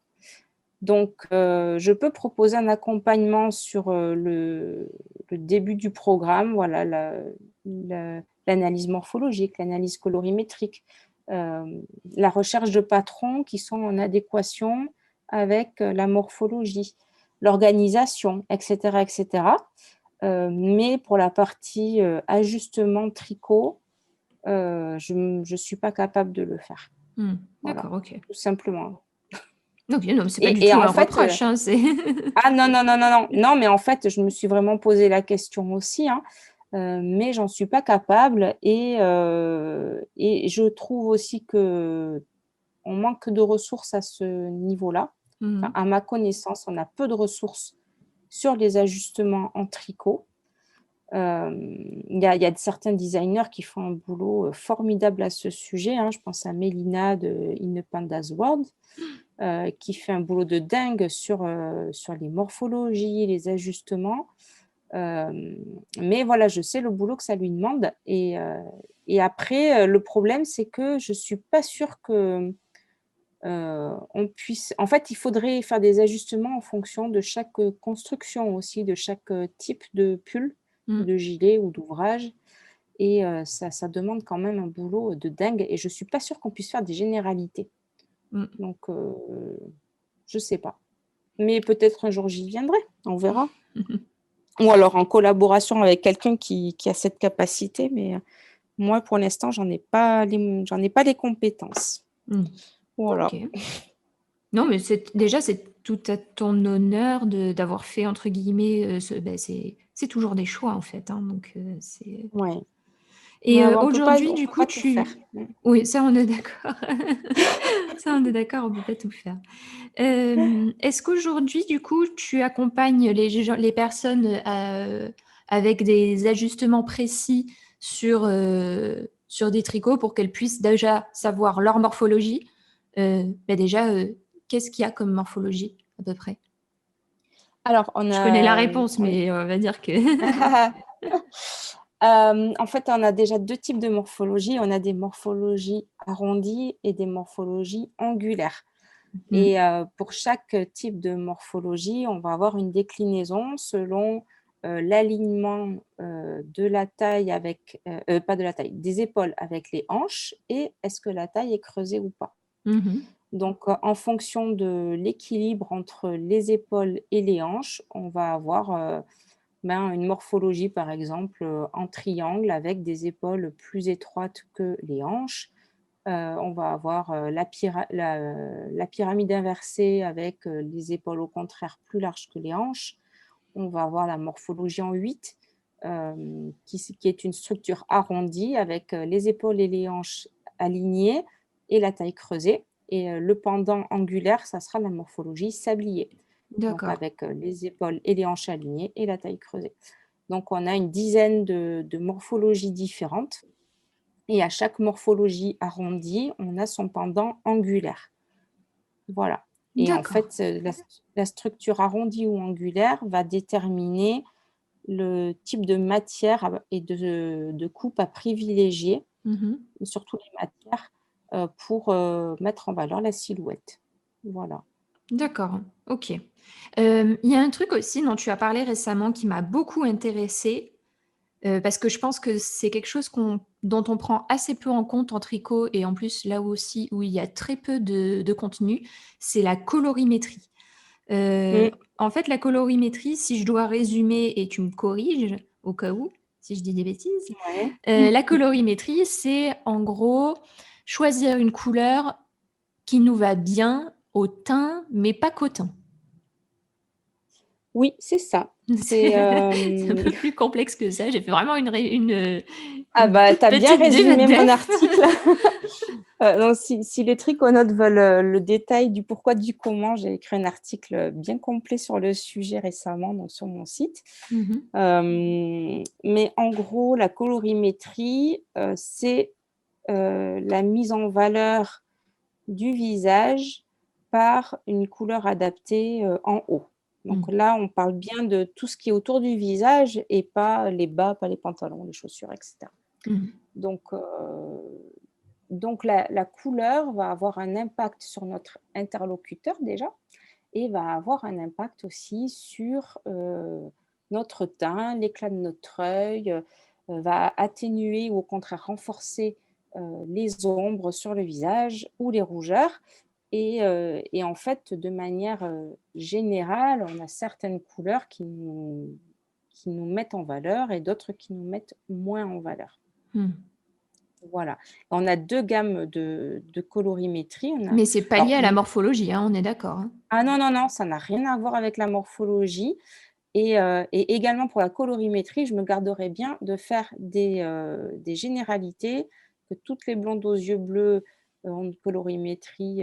Donc, je peux proposer un accompagnement sur le début du programme, voilà, l'analyse morphologique, l'analyse colorimétrique, la recherche de patrons qui sont en adéquation avec la morphologie, l'organisation, etc., etc. Mais pour la partie ajustement tricot, je ne suis pas capable de le faire. Voilà, D'accord, ok. tout simplement. Ok, non, mais c'est pas du Et tout en un fait, reproche, hein, c'est... ah non, non, non, non, non, non, mais en fait, je me suis vraiment posé la question aussi, hein, mais j'en suis pas capable et je trouve aussi qu'on manque de ressources à ce niveau-là. Enfin, Mhm. à ma connaissance, on a peu de ressources sur les ajustements en tricot. Il y a certains designers qui font un boulot formidable à ce sujet, hein. Je pense à Mélina de In the Pandas World, qui fait un boulot de dingue sur les morphologies, les ajustements. Mais voilà, je sais le boulot que ça lui demande. Et après, le problème, c'est que je ne suis pas sûre que on puisse. En fait, il faudrait faire des ajustements en fonction de chaque construction aussi, de chaque type de pull, Mm. de gilet ou d'ouvrage. Et ça demande quand même un boulot de dingue. Et je ne suis pas sûre qu'on puisse faire des généralités. Mm. Donc, je ne sais pas. Mais peut-être un jour j'y viendrai, on verra. Ou alors en collaboration avec quelqu'un qui a cette capacité. Mais moi, pour l'instant, j'en ai pas les compétences. Mm. Voilà. Ok. Non, mais c'est tout à ton honneur d'avoir fait, entre guillemets, c'est toujours des choix, en fait, hein, donc c'est... Ouais. Et Ouais, ouais, aujourd'hui, on du peut coup, pas tout faire. Oui, ça, on est d'accord. Ça, on est d'accord, on peut pas tout faire. Est-ce qu'aujourd'hui, du coup, tu accompagnes les personnes avec des ajustements précis sur des tricots pour qu'elles puissent déjà savoir leur morphologie? Déjà, qu'est-ce qu'il y a comme morphologie, à peu près? Alors, on Je connais la a, réponse, on- mais on va dire que... En fait, on a déjà deux types de morphologie. On a des morphologies arrondies et des morphologies angulaires. Hmm. Et pour chaque type de morphologie, on va avoir une déclinaison selon l'alignement de la taille pas de la taille, des épaules avec les hanches et est-ce que la taille est creusée ou pas. Mhm. Donc, en fonction de l'équilibre entre les épaules et les hanches, on va avoir une morphologie, par exemple, en triangle avec des épaules plus étroites que les hanches. On va avoir la pyramide inversée avec les épaules au contraire plus larges que les hanches. On va avoir la morphologie en 8, qui est une structure arrondie avec les épaules et les hanches alignées et la taille creusée. Et le pendant angulaire, ça sera la morphologie sablier, donc D'accord. avec les épaules et les hanches alignées et la taille creusée. Donc, on a une dizaine de morphologies différentes. Et à chaque morphologie arrondie, on a son pendant angulaire. Voilà. Et en D'accord. fait, la structure arrondie ou angulaire va déterminer le type de matière et de coupe à privilégier, Mhm. surtout les matières, pour mettre en valeur la silhouette. Voilà. D'accord, ok. Il y a un truc aussi dont tu as parlé récemment qui m'a beaucoup intéressée. Parce que je pense que c'est quelque chose dont on prend assez peu en compte en tricot et en plus là aussi où il y a très peu de contenu, c'est la colorimétrie. Mm. En fait, la colorimétrie, si je dois résumer et tu me corriges au cas où, si je dis des bêtises, Ouais. la colorimétrie, c'est en gros choisir une couleur qui nous va bien au teint, mais pas qu'au teint. Oui, c'est ça. C'est c'est un peu plus complexe que ça. J'ai fait vraiment Ah une bah, toute t'as bien petite résumé mon def. article. Donc, si les triconautes veulent le détail du pourquoi, du comment, j'ai écrit un article bien complet sur le sujet récemment, donc sur mon site. Mhm. Mais en gros, la colorimétrie, c'est la mise en valeur du visage par une couleur adaptée en haut. Donc là, on parle bien de tout ce qui est autour du visage et pas les bas, pas les pantalons, les chaussures, etc. Mhm. Donc la couleur va avoir un impact sur notre interlocuteur déjà et va avoir un impact aussi sur notre teint, l'éclat de notre œil, va atténuer ou au contraire renforcer les ombres sur le visage ou les rougeurs. Et en fait, de manière générale, on a certaines couleurs qui nous mettent en valeur et d'autres qui nous mettent moins en valeur. Voilà. On a deux gammes de colorimétrie. Mais c'est pas lié à la morphologie, hein, on est d'accord. Hein. Ah non, non, non, ça n'a rien à voir avec la morphologie. Et également pour la colorimétrie, je me garderais bien de faire des généralités, que toutes les blondes aux yeux bleus ont une colorimétrie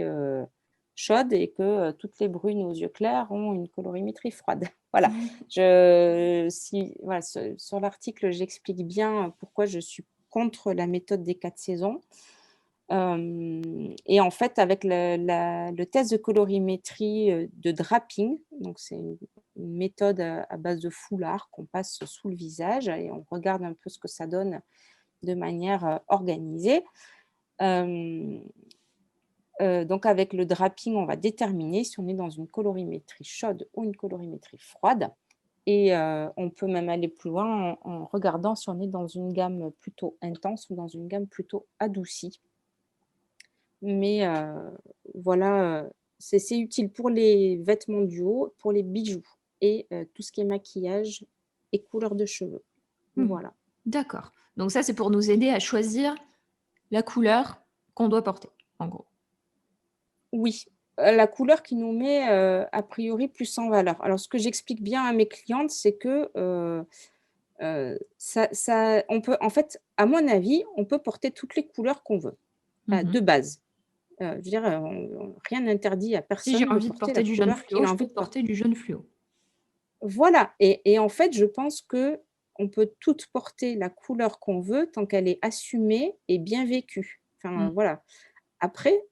chaude et que toutes les brunes aux yeux clairs ont une colorimétrie froide. Voilà. Voilà, sur l'article, j'explique bien pourquoi je suis contre la méthode des 4 saisons. Et en fait, avec le test de colorimétrie de draping, donc c'est une méthode à base de foulard qu'on passe sous le visage et on regarde un peu ce que ça donne de manière organisée. Donc avec le draping, on va déterminer si on est dans une colorimétrie chaude ou une colorimétrie froide. Et on peut même aller plus loin en regardant si on est dans une gamme plutôt intense ou dans une gamme plutôt adoucie. Mais voilà, c'est utile pour les vêtements du haut, pour les bijoux et tout ce qui est maquillage et couleur de cheveux. Voilà. D'accord. Donc ça, c'est pour nous aider à choisir la couleur qu'on doit porter, en gros. Oui, la couleur qui nous met a priori plus en valeur. Alors, ce que j'explique bien à mes clientes, c'est que on peut, en fait, à mon avis, on peut porter toutes les couleurs qu'on veut, de base. Je veux dire, rien n'interdit à Si j'ai personne de envie de porter la porter du jaune couleur fluo, qu'il a je envie peux de porter. porter du jaune fluo. Voilà, et en fait, je pense qu'on peut toutes porter la couleur qu'on veut tant qu'elle est assumée et bien vécue. Enfin, voilà. Après,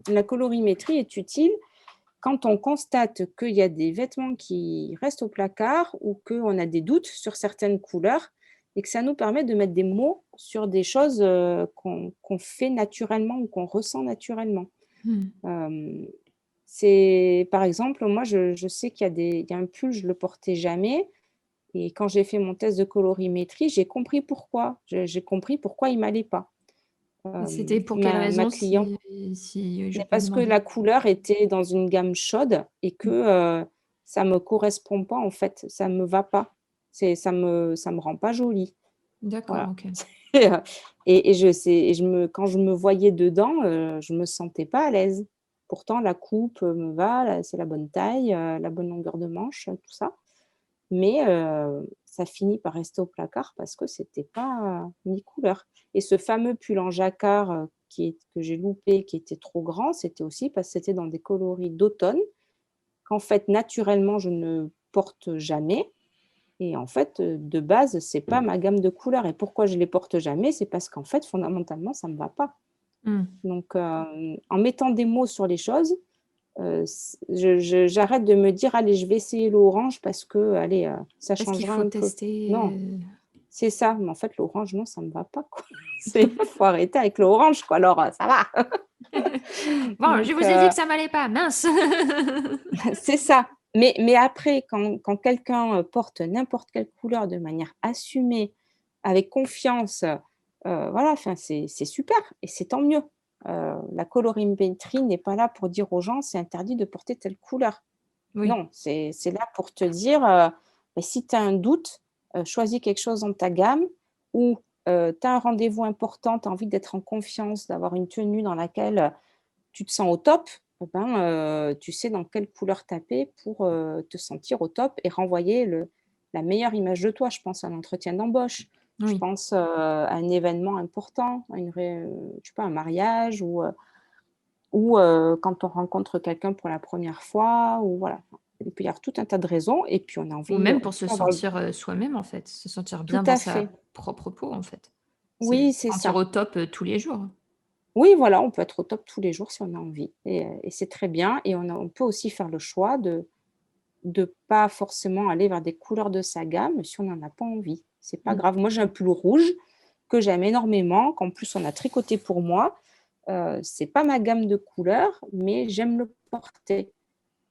la colorimétrie est utile quand on constate qu'il y a des vêtements qui restent au placard ou qu'on a des doutes sur certaines couleurs et que ça nous permet de mettre des mots sur des choses qu'on fait naturellement ou qu'on ressent naturellement. Par exemple, moi, je sais qu'il y a un pull, je ne le portais jamais. Et quand j'ai fait mon test de colorimétrie, j'ai compris pourquoi. J'ai compris pourquoi il ne m'allait pas. C'était pour quelle Ma raison, cliente, si je peux parce que demander? la couleur était dans une gamme chaude et que ça ne me correspond pas, en fait. Ça ne me va pas. Ça me rend pas jolie. D'accord, Voilà. ok. Quand je me voyais dedans, je ne me sentais pas à l'aise. Pourtant, la coupe me va, c'est la bonne taille, la bonne longueur de manche, tout ça. Mais ça finit par rester au placard parce que ce n'était pas mes couleurs. Et ce fameux pull en jacquard que j'ai loupé, qui était trop grand, c'était aussi parce que c'était dans des coloris d'automne, qu'en fait, naturellement, je ne porte jamais. Et en fait, de base, ce n'est pas ma gamme de couleurs. Et pourquoi je ne les porte jamais? C'est parce qu'en fait, fondamentalement, ça ne me va pas. Donc, en mettant des mots sur les choses, j'arrête de me dire, allez, je vais essayer l'orange parce que, allez, ça Parce qu'il changera faut un peu. tester. Non, c'est ça. Mais en fait, l'orange, non, ça ne me va pas, quoi. Il faut arrêter avec l'orange, quoi. Alors, ça va. Bon, je Donc, vous ai dit que ça m'allait pas, mince. c'est ça. Mais après, quand quelqu'un porte n'importe quelle couleur de manière assumée, avec confiance, voilà, enfin, c'est super et c'est tant mieux. La colorimétrie n'est pas là pour dire aux gens: «C'est interdit de porter telle couleur». Oui. Non, c'est là pour te dire, bah, si tu as un doute, choisis quelque chose dans ta gamme ou, tu as un rendez-vous important, tu as envie d'être en confiance, d'avoir une tenue dans laquelle tu te sens au top, eh ben, tu sais dans quelle couleur taper pour, te sentir au top et renvoyer la meilleure image de toi. Je pense à un entretien d'embauche, je Oui. pense, à un événement important, à je sais pas, un mariage ou quand on rencontre quelqu'un pour la première fois ou voilà. Enfin, il peut y avoir tout un tas de raisons et puis Ou on même pour se peut avoir sentir, soi-même, en fait, se sentir tout bien dans à sa fait. propre peau, en fait. Se Oui, c'est sentir ça. au top, tous les jours. Oui, voilà, on peut être au top tous les jours si on a envie et c'est très bien et on peut aussi faire le choix de pas forcément aller vers des couleurs de sa gamme si on n'en a pas envie. C'est pas Mmh. grave. Moi, j'ai un pull rouge que j'aime énormément, qu'en plus on a tricoté pour moi. C'est pas ma gamme de couleurs, mais j'aime le porter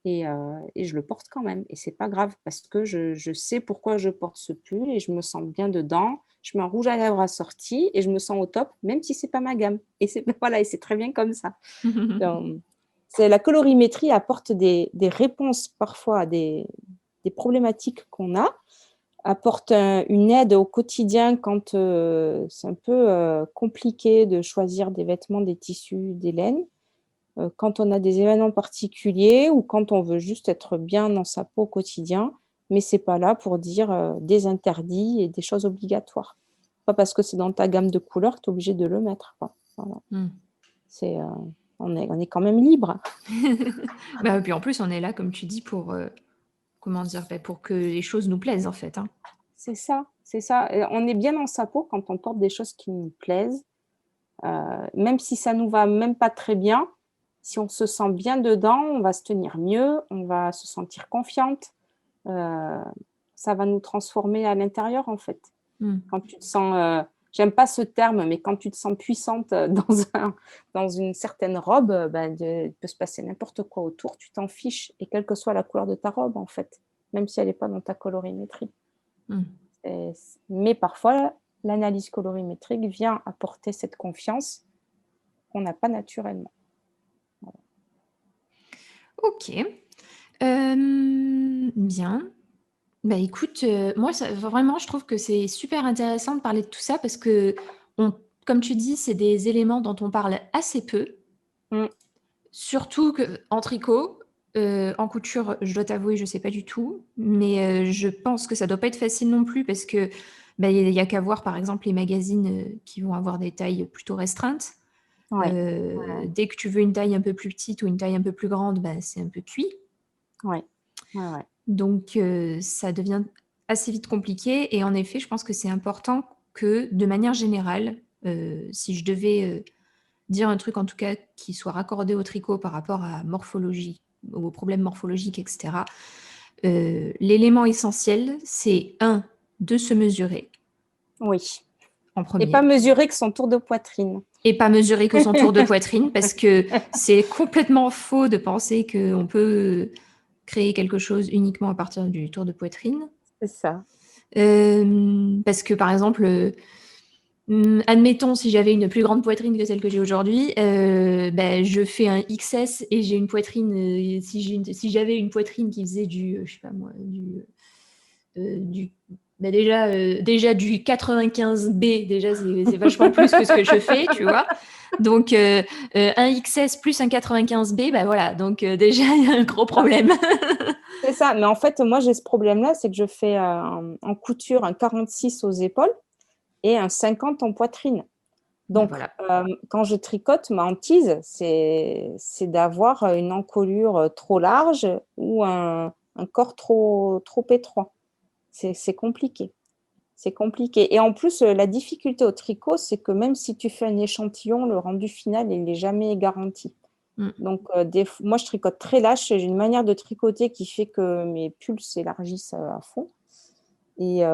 et je le porte quand même et c'est pas grave parce que je sais pourquoi je porte ce pull et je me sens bien dedans. Je mets un rouge à lèvres assorti et je me sens au top, même si c'est pas ma gamme et c'est voilà et c'est très bien comme ça. Hem, c'est la colorimétrie apporte des réponses parfois à des problématiques qu'on a, apporte une aide au quotidien quand, c'est un peu, compliqué de choisir des vêtements, des tissus, des laines, quand on a des événements particuliers ou quand on veut juste être bien dans sa peau au quotidien, mais c'est pas là pour dire, des interdits et des choses obligatoires. Pas parce que c'est dans ta gamme de couleurs que tu es obligé de le mettre, quoi. Voilà, Mmh. c'est, on est quand même libre. Bah, puis en plus, on est là, comme tu dis, pour, comment dire? Bah, pour que les choses nous plaisent, en fait, hein. C'est ça et on est bien dans sa peau quand on porte des choses qui nous plaisent, même si ça nous va même pas très bien, si on se sent bien dedans, on va se tenir mieux, on va se sentir confiante, heu, ça va nous transformer à l'intérieur, en fait. Mmh. Quand tu te sens, j'aime pas ce terme, mais quand tu te sens puissante, dans une certaine robe, bah, il peut se passer n'importe quoi autour, tu t'en fiches et quelle que soit la couleur de ta robe, en fait, même si elle est pas dans ta colorimétrie. Mmh. Mais parfois, l'analyse colorimétrique vient apporter cette confiance qu'on n'a pas naturellement. OK. Bien. Bah, écoute, moi, ça vraiment, je trouve que c'est super intéressant de parler de tout ça parce qu'on comme tu dis, c'est des éléments dont on parle assez peu, Mmh, surtout qu'en tricot. En couture, je dois t'avouer, je sais pas du tout, mais je pense que ça doit pas être facile non plus parce que, bah, il y a qu'à voir, par exemple, les magazines, qui vont avoir des tailles plutôt restreintes. ouais, Dès que tu veux une taille un peu plus petite ou une taille un peu plus grande, bah, c'est un peu cuit. ouais, ouais, ouais. Donc, ça devient assez vite compliqué et en effet, je pense que c'est important que, de manière générale, si je devais, dire un truc en tout cas qui soit raccordé au tricot par rapport à morphologie, aux problèmes morphologiques et cetera, l'élément essentiel, c'est un, de se mesurer Oui en et pas premier mesurer que son tour de poitrine. et pas mesurer que son tour de poitrine parce que c'est complètement faux de penser qu'on peut créer quelque chose uniquement à partir du tour de poitrine. C'est ça. Parce que par exemple, admettons si j'avais une plus grande poitrine que celle que j'ai aujourd'hui, bah, je fais un XS et j'ai une poitrine, si j'avais une poitrine qui faisait je sais pas moi, du bah, déjà du 95B, déjà c'est vachement plus que ce que je fais, tu vois? Donc un XS plus un 95B, bah, voilà, donc déjà il y a un gros problème. C'est ça, mais en fait, moi, j'ai ce problème-là, c'est que je fais, en couture un 46 aux épaules et un 50 en poitrine. Bah, Donc, voilà. quand je tricote, ma hantise, c'est d'avoir, une encolure, trop large ou un corps trop étroit. C'est compliqué, c'est compliqué et en plus, la difficulté au tricot, c'est que même si tu fais un échantillon, le rendu final, il est jamais garanti. Mmh. Donc, moi, je tricote très lâche. J'ai une manière de tricoter qui fait que mes pulls s'élargissent, à fond et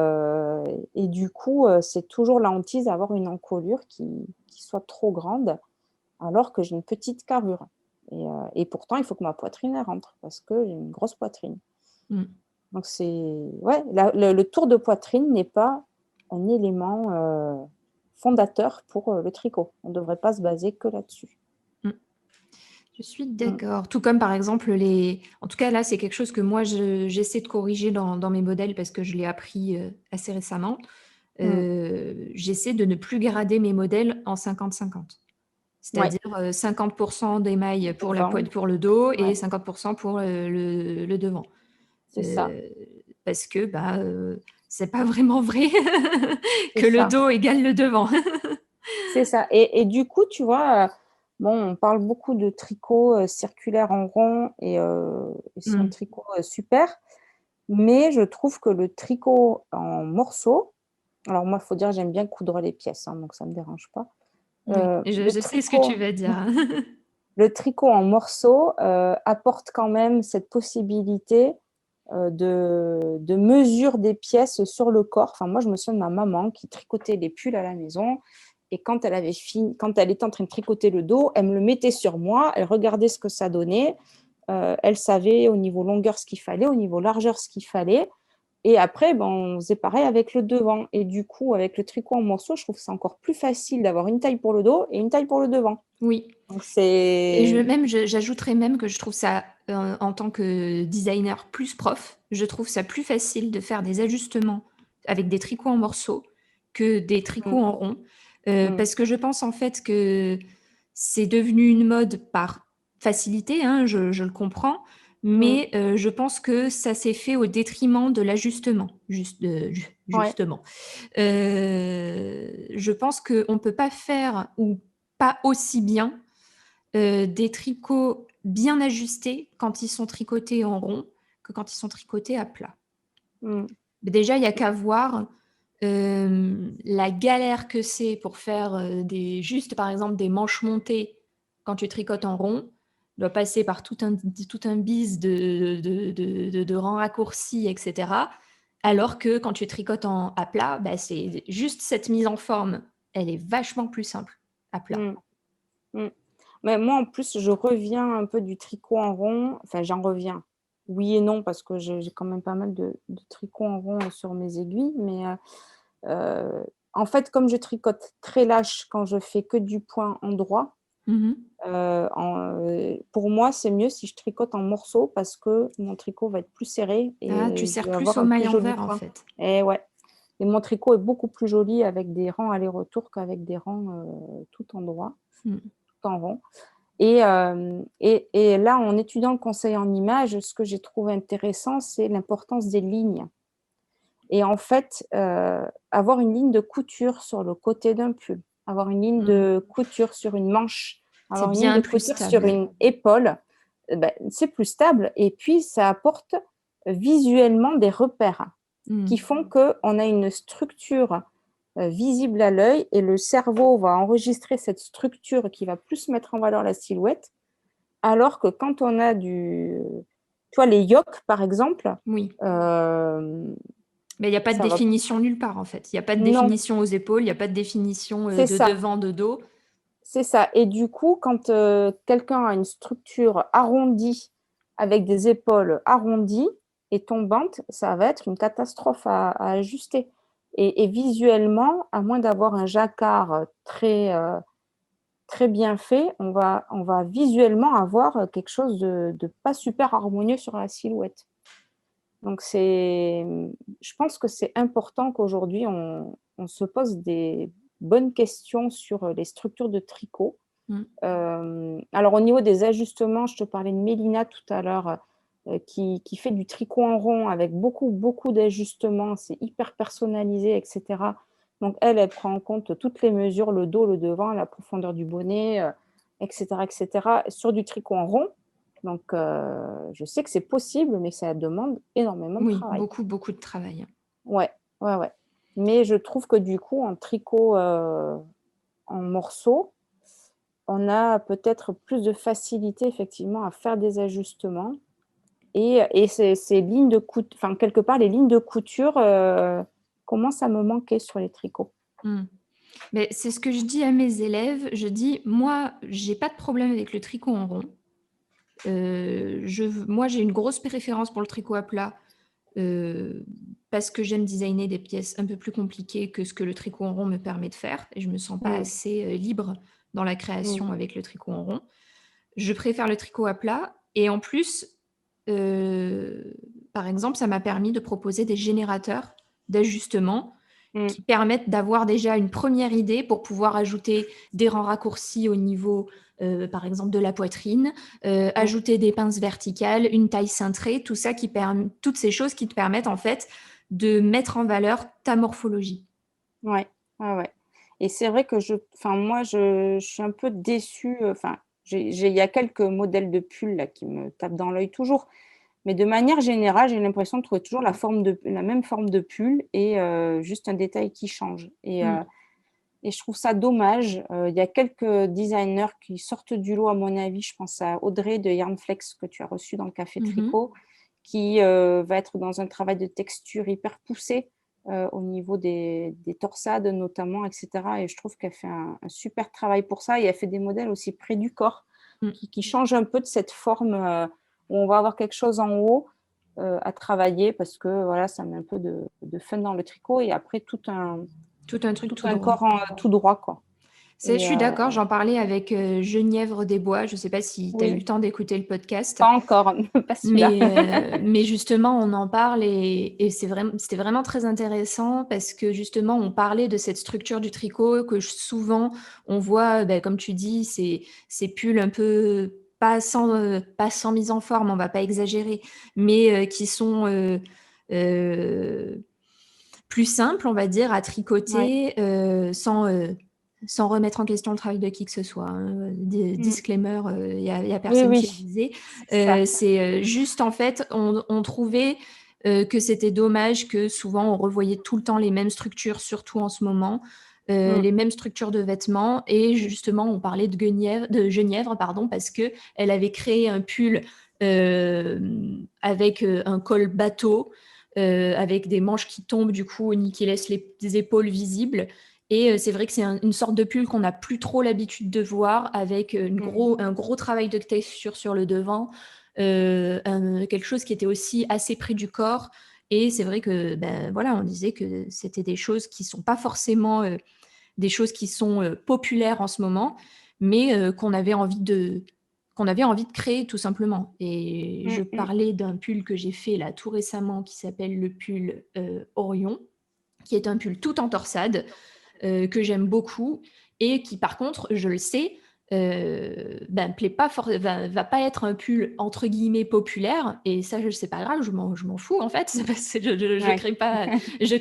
du coup, c'est toujours la hantise d'avoir une encolure qui soit trop grande, alors que j'ai une petite carrure et pourtant, il faut que ma poitrine, elle rentre parce que j'ai une grosse poitrine. Mm. Donc ouais, le tour de poitrine n'est pas un élément fondateur pour le tricot. On ne devrait pas se baser que là-dessus. Mm. Je suis Mm. d'accord. Tout comme par exemple En tout cas là, c'est quelque chose que moi j'essaie de corriger dans mes modèles parce que je l'ai appris assez récemment. Mm. J'essaie de ne plus grader mes modèles en 50-50. Ouais, C'est-à-dire 50% d'émail pour devant, pour le dos ouais, et 50% pour le devant. c'est ça, Euh, Parce que c'est pas vraiment vrai c'est que le ça. dos égale le devant. C'est ça. Et du coup, tu vois, bon, on parle beaucoup de tricot circulaire en rond et c'est un Mm. tricot super, mais je trouve que le tricot en morceaux, alors moi, il faut dire, j'aime bien coudre les pièces, hein, donc ça ne me dérange pas. Oui, Le je sais ce que tu tricot, vas dire. le tricot en morceaux apporte quand même cette possibilité de mesure des pièces sur le corps. Enfin, moi, je me souviens de ma maman qui tricotait les pulls à la maison. Et quand elle avait fini, quand elle était en train de tricoter le dos, elle me le mettait sur moi, elle regardait ce que ça donnait, elle savait au niveau longueur ce qu'il fallait, au niveau largeur ce qu'il fallait. Et après, ben, on faisait pareil avec le devant. Et du coup, avec le tricot en morceaux, je trouve que c'est encore plus facile d'avoir une taille pour le dos et une taille pour le devant. Oui. Donc Et c'est... j'ajouterais même que je trouve ça, en tant que designer plus prof, je trouve ça plus facile de faire des ajustements avec des tricots en morceaux que des tricots Mm, en rond. mm, Parce que je pense en fait que c'est devenu une mode par facilité, hein, je le comprends, mm. mais je pense que ça s'est fait au détriment de l'ajustement, Ouais. justement. Je pense qu'on ne peut pas faire ou pas aussi bien des tricots bien ajustés quand ils sont tricotés en rond que quand ils sont tricotés à plat. Mm, Mais déjà, il n'y a qu'à voir la galère que c'est pour faire juste, par exemple, des manches montées quand tu tricotes en rond. Tu dois passer par tout un bise de rangs raccourcis, etc. Alors que quand tu tricotes à plat, bah, c'est juste cette mise en forme. Elle est vachement plus simple à plat. mm, mm. Mais moi, en plus, je reviens un peu du tricot en rond. Enfin, j'en reviens. Oui et non, parce que j'ai quand même pas mal de tricots en rond sur mes aiguilles. Mais en fait, comme je tricote très lâche quand je fais que du point endroit, Mhm. pour moi, c'est mieux si je tricote en morceaux parce que mon tricot va être plus serré Ah, tu et je sers vais plus avoir aux un plus mailles joli envers en point. fait. Et ouais. Et mon tricot est beaucoup plus joli avec des rangs aller-retour qu'avec des rangs tout endroit, Mm. tout en rond. Et là, en étudiant le conseil en images, ce que j'ai trouvé intéressant, c'est l'importance des lignes. Et en fait, avoir une ligne de couture sur le côté d'un pull, avoir une ligne Mm. de couture sur une manche, C'est avoir une ligne de bien plus couture sur stable. une épaule, ben, c'est plus stable. Et puis, ça apporte visuellement des repères qui Mm. font qu'on a une structure visible à l'œil et le cerveau va enregistrer cette structure qui va plus mettre en valeur la silhouette. Alors que quand on a tu vois, les yokes, par exemple, Oui. euh, Mais il n'y a pas de ça va. définition nulle part en fait. Il n'y a pas de Non, définition aux épaules, il n'y a pas de définition c'est de ça. devant, de dos. C'est ça. Et du coup, quand quelqu'un a une structure arrondie avec des épaules arrondies et tombantes, ça va être une catastrophe à ajuster. Et visuellement, à moins d'avoir un jacquard très bien fait, on va visuellement avoir quelque chose de pas super harmonieux sur la silhouette. Donc, je pense que c'est important qu'aujourd'hui, on se pose des bonnes questions sur les structures de tricot. Mm. Alors, au niveau des ajustements, je te parlais de Mélina tout à l'heure, qui fait du tricot en rond avec beaucoup, beaucoup d'ajustements. C'est hyper personnalisé, etc. Donc, elle prend en compte toutes les mesures, le dos, le devant, la profondeur du bonnet, etc., etc., sur du tricot en rond. Donc, je sais que c'est possible, mais ça demande énormément de Oui, travail. beaucoup, beaucoup de travail. Ouais, ouais, ouais. Mais je trouve que du coup, en tricot en morceaux, on a peut-être plus de facilité effectivement à faire des ajustements. Et ces lignes de couture, enfin, quelque part, les lignes de couture commencent à me manquer sur les tricots. Mm. Mais c'est ce que je dis à mes élèves. Je dis, moi, j'ai pas de problème avec le tricot en rond. Moi, j'ai une grosse préférence pour le tricot à plat parce que j'aime designer des pièces un peu plus compliquées que ce que le tricot en rond me permet de faire et je me sens pas Mmh. assez libre dans la Mmh. création avec le tricot en rond. Je préfère le tricot à plat et en plus, euh, par exemple, ça m'a permis de proposer des générateurs d'ajustement Mmh. qui permettent d'avoir déjà une première idée pour pouvoir ajouter des rangs raccourcis au niveau, par exemple, de la poitrine, Mmh. ajouter des pinces verticales, une taille cintrée, toutes ces choses qui te permettent en fait de mettre en valeur ta morphologie. Ouais, ouais, ouais. Et c'est vrai que moi, je suis un peu déçue. Enfin, il y a quelques modèles de pulls là qui me tapent dans l'œil toujours, mais de manière générale, j'ai l'impression de trouver toujours la même forme de pull et juste un détail qui change. Mm. Et je trouve ça dommage. Il y a quelques designers qui sortent du lot, à mon avis. Je pense à Audrey de Yarnflex que tu as reçu dans le Café Mhm. Tricot, qui va être dans un travail de texture hyper poussé au niveau des torsades notamment, etc. Et je trouve qu'elle fait un super travail pour ça. Et elle fait des modèles aussi près du corps Mm. qui changent un peu de cette forme où on va avoir quelque chose en haut à travailler parce que voilà, ça met un peu de fun dans le tricot et après Tout un truc tout tout un droit. corps tout droit, quoi. Je Et suis d'accord, j'en parlais avec Genièvre des Bois. Je ne sais pas si tu as eu oui, le temps d'écouter le podcast. pas encore, pas celui-là. Mais justement, on en parle et c'était vraiment très intéressant parce que justement, on parlait de cette structure du tricot que souvent on voit, ben, comme tu dis, ces pulls un peu pas sans mise en forme, on va pas exagérer, mais qui sont euh, plus simples, on va dire, à Ouais. tricoter sans remettre en question le travail de qui que ce soit, hein. Mm. Disclaimer, y a Oui, personne qui est oui, visé. c'est ça. C'est juste, en fait, on trouvait que c'était dommage que souvent on revoyait tout le temps les mêmes structures, surtout en ce moment, Mm. les mêmes structures de vêtements. Et justement, on parlait de Genièvre, pardon, parce que elle avait créé un pull avec un col bateau, avec des manches qui tombent du coup, qui laissent les épaules visibles. Et c'est vrai que c'est une sorte de pull qu'on n'a plus trop l'habitude de voir, avec Mm. un gros travail de texture sur le devant, quelque chose qui était aussi assez près du corps. Et c'est vrai que, ben voilà, on disait que c'était des choses qui sont pas forcément des choses qui sont populaires en ce moment, mais qu'on avait envie de créer tout simplement. Et Mm. je Mm. parlais d'un pull que j'ai fait là tout récemment qui s'appelle le pull Orion, qui est un pull tout en torsade que j'aime beaucoup et qui, par contre, je le sais, ben, va pas être un pull entre guillemets populaire. Et ça, je sais pas grave, je m'en fous en fait. Parce que Ouais. je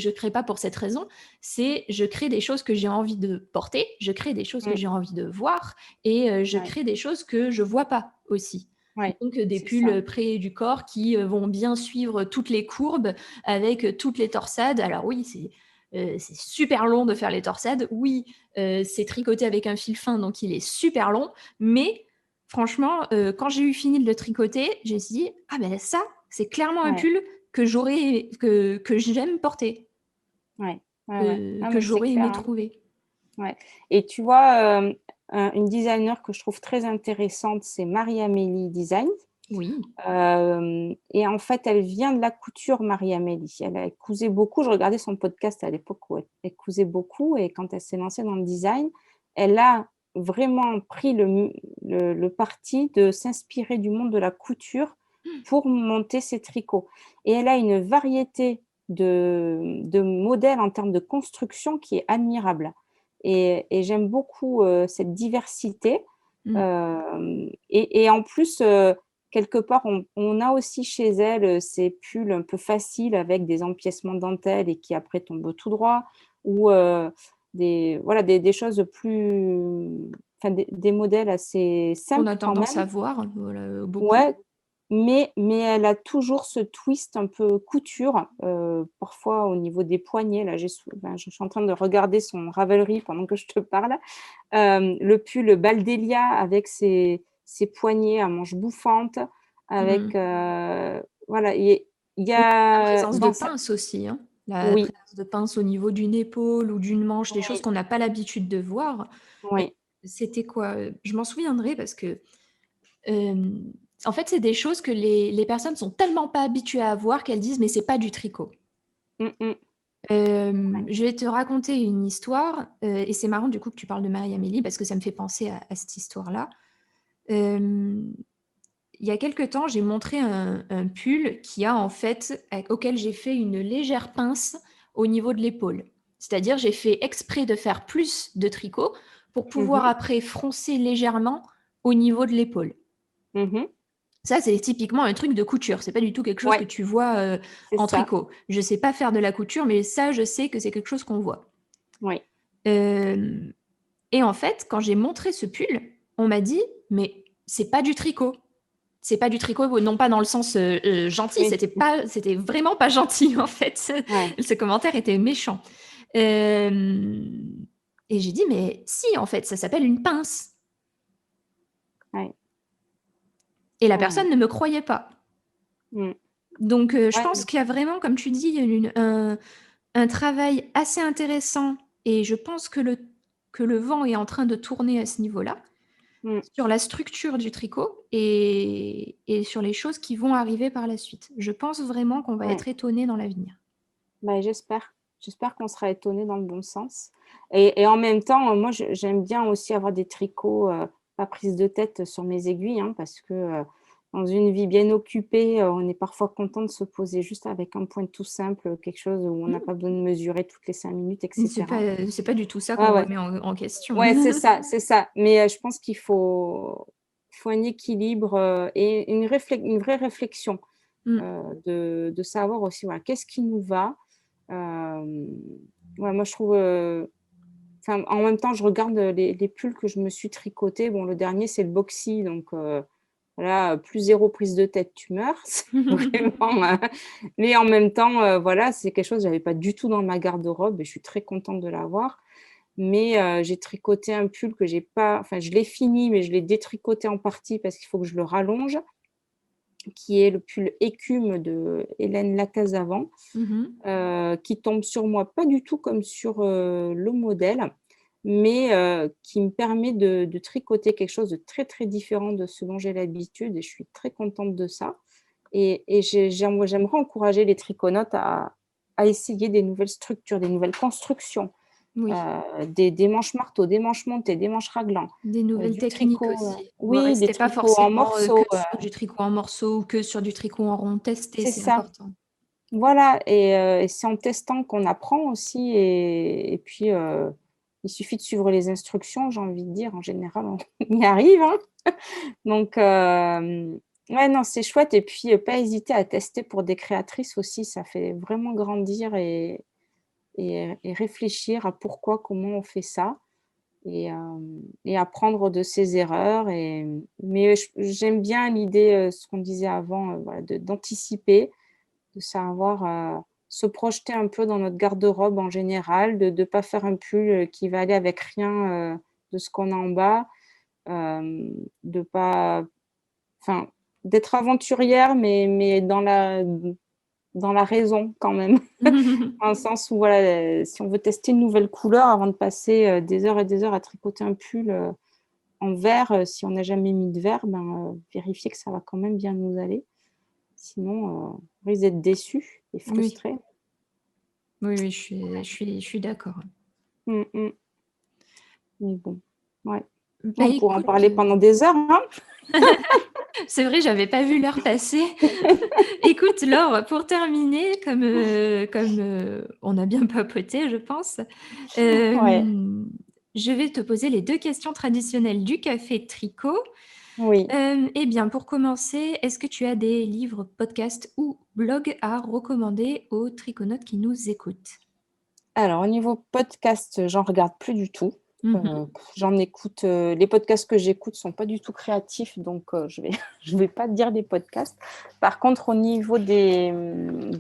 crée pas pour cette raison. Je crée des choses que j'ai envie de porter, je crée des choses que Mm. j'ai envie de voir et je Ouais. crée des choses que je vois pas aussi. Ouais. Donc des C'est ça. pulls près du corps qui vont bien suivre toutes les courbes avec toutes les torsades. Alors oui, c'est super long de faire les torsades. Oui, c'est tricoté avec un fil fin, donc il est super long. Mais franchement, quand j'ai eu fini de le tricoter, j'ai dit, ah ben ça, c'est clairement un Ouais. pull que j'aime porter, Ouais. Ouais. Ouais. Ah, que mais c'est j'aurais clair, aimé hein. trouver. Ouais. Et tu vois, une designer que je trouve très intéressante, c'est Marie-Amélie Design. Oui. Et en fait, elle vient de la couture, Marie-Amélie. Elle cousait beaucoup. Je regardais son podcast à l'époque où elle cousait beaucoup. Et quand elle s'est lancée dans le design, elle a vraiment pris le parti de s'inspirer du monde de la couture pour monter ses tricots. Et elle a une variété de modèles en termes de construction qui est admirable. Et j'aime beaucoup cette diversité. Mm. Et en plus, quelque part, on a aussi chez elle ces pulls un peu faciles avec des empiècements de dentelle et qui après tombent tout droit, ou voilà, des choses plus, enfin, des modèles assez Qu'on a simples quand tendance même. à voir, voilà, beaucoup. Ouais, mais elle a toujours ce twist un peu couture, parfois au niveau des poignets. Là, je suis en train de regarder son Ravelry pendant que je te parle. Le pull Baldelia avec ses poignets à manches bouffantes, avec Mm. voilà, il y Oui, la a présence de dans ça, pince aussi, hein. La oui, présence de pince au niveau d'une épaule ou d'une manche, des choses oui, qu'on n'a pas l'habitude de voir. oui. C'était quoi? Je m'en souviendrai parce que, en fait, c'est des choses que les personnes sont tellement pas habituées à voir qu'elles disent: «Mais c'est pas du tricot». Mmh mh. Ouais. Je vais te raconter une histoire, et c'est marrant du coup que tu parles de Marie-Amélie parce que ça me fait penser à cette histoire-là. Hem, il y a quelque temps, j'ai montré un pull qui a en fait auquel j'ai fait une légère pince au niveau de l'épaule. C'est-à-dire, j'ai fait exprès de faire plus de tricot pour pouvoir Mmh. après froncer légèrement au niveau de l'épaule. Mmh. Ça, c'est typiquement un truc de couture. C'est pas du tout quelque chose que Ouais, tu vois, c'est en ça. tricot. Je sais pas faire de la couture, mais ça, je sais que c'est quelque chose qu'on voit. Oui. Hem Et en fait, quand j'ai montré ce pull, on m'a dit: «Mais c'est pas du tricot». C'est pas du tricot, non pas dans le sens, gentil, Oui. c'était vraiment pas gentil, en fait. Ouais. Ce commentaire était méchant. Hem Et j'ai dit: «Mais si, en fait, ça s'appelle une pince». Ouais. Et la Ouais, ouais. personne ne me croyait pas. Mmh. Donc je Ouais. pense qu'il y a vraiment, comme tu dis, un travail assez intéressant et je pense que le vent est en train de tourner à ce niveau-là. Mmh. Sur la structure du tricot et sur les choses qui vont arriver par la suite. Je pense vraiment qu'on va Ouais. être étonnés dans l'avenir. Bah, j'espère. J'espère qu'on sera étonnés dans le bon sens et en même temps, moi j'aime bien aussi avoir des tricots, pas prise de tête sur mes aiguilles, hein, parce que, dans une vie bien occupée, on est parfois content de se poser juste avec un point tout simple, quelque chose où on n'a pas besoin de mesurer toutes les 5 minutes et cetera. C'est pas du tout ça Ouais, qu'on ouais. remet en question. Ouais, c'est ça, c'est ça. Mais, je pense qu'il faut un équilibre, et une vraie réflexion, Mmh. de savoir aussi, voilà, qu'est-ce qui nous va? Hem, ouais, moi je trouve, enfin, en même temps, je regarde, les pulls que je me suis tricotés. Bon, le dernier, c'est le boxy, donc voilà, plus zéro prise de tête, tu meurs. C'est vraiment, mais en même temps, voilà, c'est quelque chose que j'avais pas du tout dans ma garde-robe et je suis très contente de l'avoir. Mais j'ai tricoté un pull que j'ai pas, enfin, je l'ai fini, mais je l'ai détricoté en partie parce qu'il faut que je le rallonge, qui est le pull écume de Hélène Lacazavant, Mmh mh. qui tombe sur moi pas du tout comme sur, le modèle, mais qui me permet de tricoter quelque chose de très, très différent de ce dont j'ai l'habitude et je suis très contente de ça et j'aimerais encourager les triconautes à essayer des nouvelles structures, des nouvelles constructions, Oui, des manches marteau, des manches montées, des manches raglan, des nouvelles du techniques tricot, aussi. Faut oui, des rester pas tricots en forcément, que morceaux, sur du tricot en morceaux ou que sur du tricot en rond. Tester, c'est c'est ça. important. Voilà et c'est en testant qu'on apprend aussi et puis, il suffit de suivre les instructions, j'ai envie de dire. En général, on y arrive, hein. Donc ouais, non, c'est chouette et puis, pas hésiter à tester pour des créatrices aussi, ça fait vraiment grandir et réfléchir à pourquoi, comment on fait ça et apprendre de ses erreurs mais j'aime bien l'idée, ce qu'on disait avant, voilà, d'anticiper, de savoir, se projeter un peu dans notre garde-robe en général, de pas faire un pull, qui va aller avec rien, de ce qu'on a en bas, de pas enfin, d'être aventurière mais dans la raison quand même. Dans le sens où voilà, si on veut tester une nouvelle couleur avant de passer, des heures et des heures à tricoter un pull, en vert, si on n'a jamais mis de vert, ben, vérifier que ça va quand même bien nous aller. Sinon, on risque d'être déçus et Oui, frustrés. oui, oui, je suis d'accord. Mmh mh. Mais bon, ouais. Bah, On pourrait en écoute, parler pendant des heures, hein? c'est vrai, j'avais pas vu l'heure passer. Écoute Laure, pour terminer, on a bien papoté, je pense, Ouais, hem, je vais te poser les 2 questions traditionnelles du café tricot. oui. Eh bien, pour commencer, est-ce que tu as des livres, podcasts ou blogs à recommander aux triconautes qui nous écoutent? Alors au niveau podcast, j'en regarde plus du tout. Mmh mh. J'en écoute, les podcasts que j'écoute sont pas du tout créatifs donc je vais je vais pas dire des podcasts. Par contre au niveau des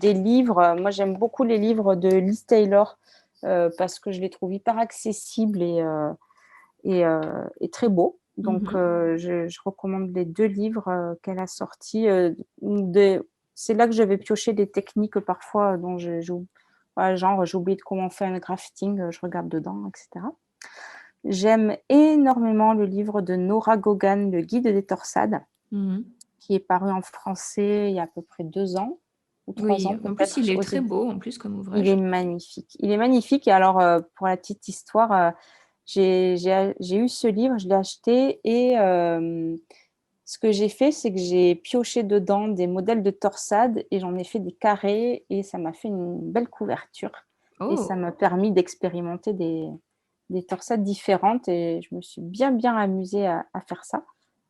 livres, moi j'aime beaucoup les livres de Liz Taylor, parce que je les trouve hyper accessibles et très beaux. Donc Mmh. je recommande les 2 livres, qu'elle a sortis, c'est là que je vais piocher des techniques parfois dont voilà, genre j'ai oublié de comment on fait un grafting, je regarde dedans et cetera. J'aime énormément le livre de Nora Gogan, Le guide des torsades, qui est paru en français il y a à peu près 2 ans ou 3 Oui, ans en plus, peut-être il est aux très éd beau, en plus, comme il est ouvrage. magnifique. Il est magnifique et alors, pour la petite histoire, j'ai eu ce livre, je l'ai acheté et ce que j'ai fait, c'est que j'ai pioché dedans des modèles de torsades et j'en ai fait des carrés et ça m'a fait une belle couverture et ça Oh! m'a permis d'expérimenter des torsades différentes et je me suis bien amusée à faire ça.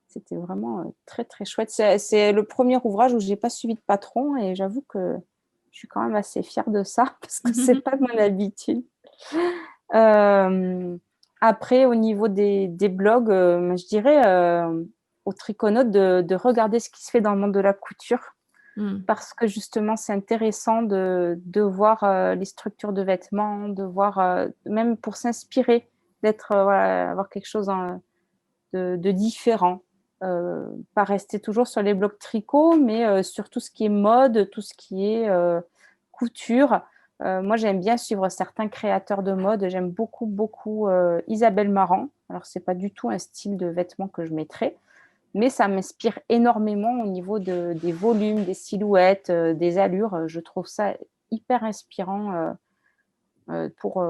C'était vraiment, très, très chouette. C'est le premier ouvrage où j'ai pas suivi de patron et j'avoue que je suis quand même assez fière de ça parce que c'est pas mon habitude. Hem, Après au niveau des blogs, je dirais, aux triconautes de regarder ce qui se fait dans le monde de la couture Mmh. parce que justement c'est intéressant de voir, les structures de vêtements, de voir, même pour s'inspirer, d'être, voilà, avoir quelque chose de différent. Pas rester toujours sur les blogs tricot, mais sur tout ce qui est mode, tout ce qui est, couture. Moi, j'aime bien suivre certains créateurs de mode. J'aime beaucoup, Isabelle Marant. Alors, c'est pas du tout un style de vêtements que je mettrais, mais ça m'inspire énormément au niveau des volumes, des silhouettes, des allures. Je trouve ça hyper inspirant, pour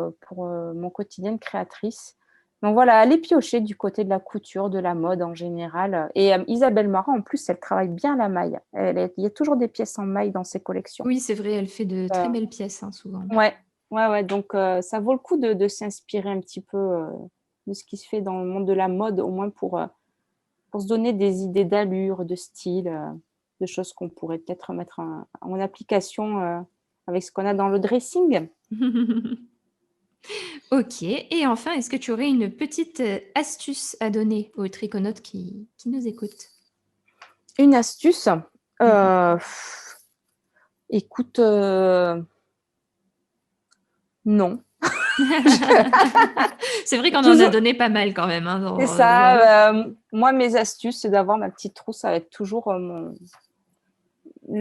mon quotidien de créatrice. Donc voilà, aller piocher du côté de la couture, de la mode en général, et Isabelle Marant, en plus, elle travaille bien la maille. Il y a toujours des pièces en maille dans ses collections. Oui, c'est vrai, elle fait de très Heu, belles pièces, hein, souvent. ouais, ouais, donc ça vaut le coup de s'inspirer un petit peu, de ce qui se fait dans le monde de la mode, au moins pour se donner des idées d'allure, de style, de choses qu'on pourrait peut-être mettre en application, avec ce qu'on a dans le dressing. OK, et enfin, est-ce que tu aurais une petite, astuce à donner aux triconautes qui nous écoutent? Une astuce, Mmh. heu, écoute, non. C'est vrai qu'on en a Toujours donné pas mal quand même, hein, c'est dans ça, moi mes astuces, c'est d'avoir ma petite trousse avec toujours, le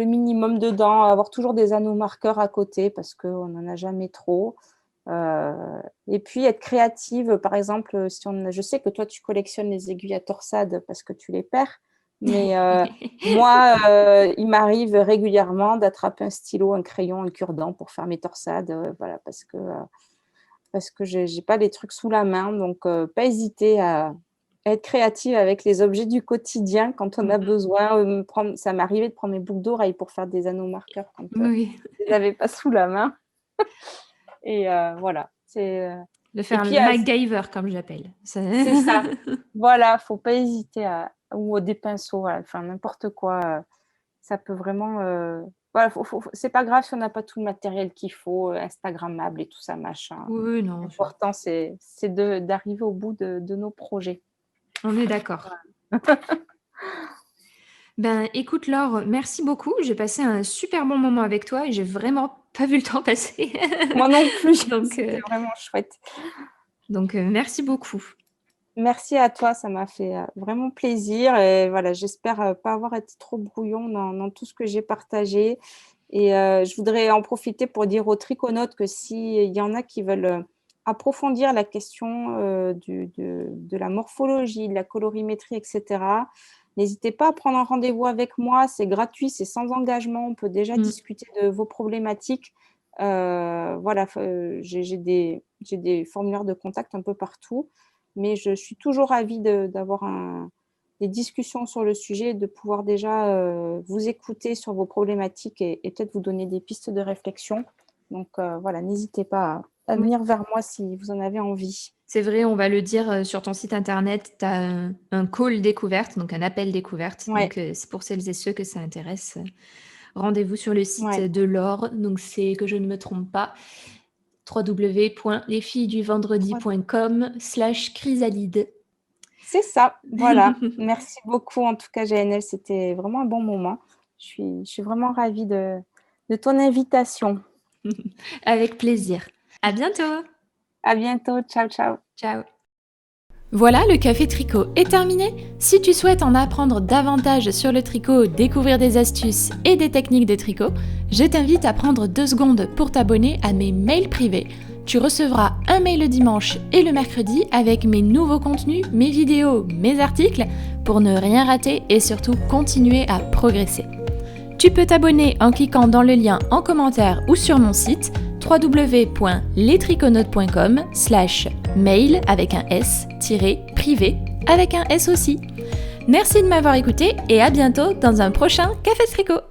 minimum dedans, avoir toujours des anneaux marqueurs à côté parce qu'on n'en a jamais trop, heu et puis être créative. Par exemple, si on je sais que toi tu collectionnes les aiguilles à torsade parce que tu les perds, mais moi, il m'arrive régulièrement d'attraper un stylo, un crayon, un cure-dent pour faire mes torsades, voilà parce que j'ai pas les trucs sous la main, donc pas hésiter à être créative avec les objets du quotidien quand on a Mmh. besoin, prendre ça m'est arrivé de prendre mes boucles d'oreilles pour faire des anneaux marqueurs quand, Oui, je les avais pas sous la main et voilà, de et faire puis, MacGyver comme j'appelle. c'est ça. Voilà, faut pas hésiter à ou des pinceaux, voilà, enfin n'importe quoi, ça peut vraiment, voilà, faut c'est pas grave si on n'a pas tout le matériel qu'il faut, instagrammable et tout ça machin. Oui, non, je L'important c'est de d'arriver au bout de nos projets. on est d'accord. Ben, écoute Laure, merci beaucoup. J'ai passé un super bon moment avec toi et j'ai vraiment pas vu le temps passer. Moi non plus, Donc c'était vraiment chouette. merci beaucoup. Merci à toi, ça m'a fait, vraiment plaisir et voilà, j'espère, pas avoir été trop brouillon dans tout ce que j'ai partagé et je voudrais en profiter pour dire aux triconautes que s'il y en a qui veulent, approfondir la question, de la morphologie, de la colorimétrie et cetera, n'hésitez pas à prendre un rendez-vous avec moi, c'est gratuit, c'est sans engagement, on peut déjà Mmh. discuter de vos problématiques. Voilà, j'ai des formulaires de contact un peu partout. Mais je suis toujours ravie d'avoir des discussions sur le sujet, de pouvoir déjà, vous écouter sur vos problématiques et peut-être vous donner des pistes de réflexion. Donc, voilà, n'hésitez pas à Ouais. venir vers moi si vous en avez envie. C'est vrai, on va le dire, sur ton site internet, tu as un call découverte, donc un appel découverte. Donc, Ouais, c'est pour celles et ceux que ça intéresse. Rendez-vous sur le site ouais, de Laure. Donc, c'est, que je ne me trompe pas, www.lesfillesduvendredi.com/chrysalide. c'est ça, voilà. Merci beaucoup en tout cas, JNL, c'était vraiment un bon moment. Je suis vraiment ravie de ton invitation. Avec plaisir. À bientôt. À bientôt, ciao, ciao. Ciao. Voilà, le café tricot est terminé. Si tu souhaites en apprendre davantage sur le tricot, découvrir des astuces et des techniques de tricot, je t'invite à prendre 2 secondes pour t'abonner à mes mails privés. Tu recevras un mail le dimanche et le mercredi avec mes nouveaux contenus, mes vidéos, mes articles pour ne rien rater et surtout continuer à progresser. Tu peux t'abonner en cliquant dans le lien en commentaire ou sur mon site www.lestriconautes.com/mail avec un S-privé avec un S aussi. Merci de m'avoir écouté et à bientôt dans un prochain Café Tricot.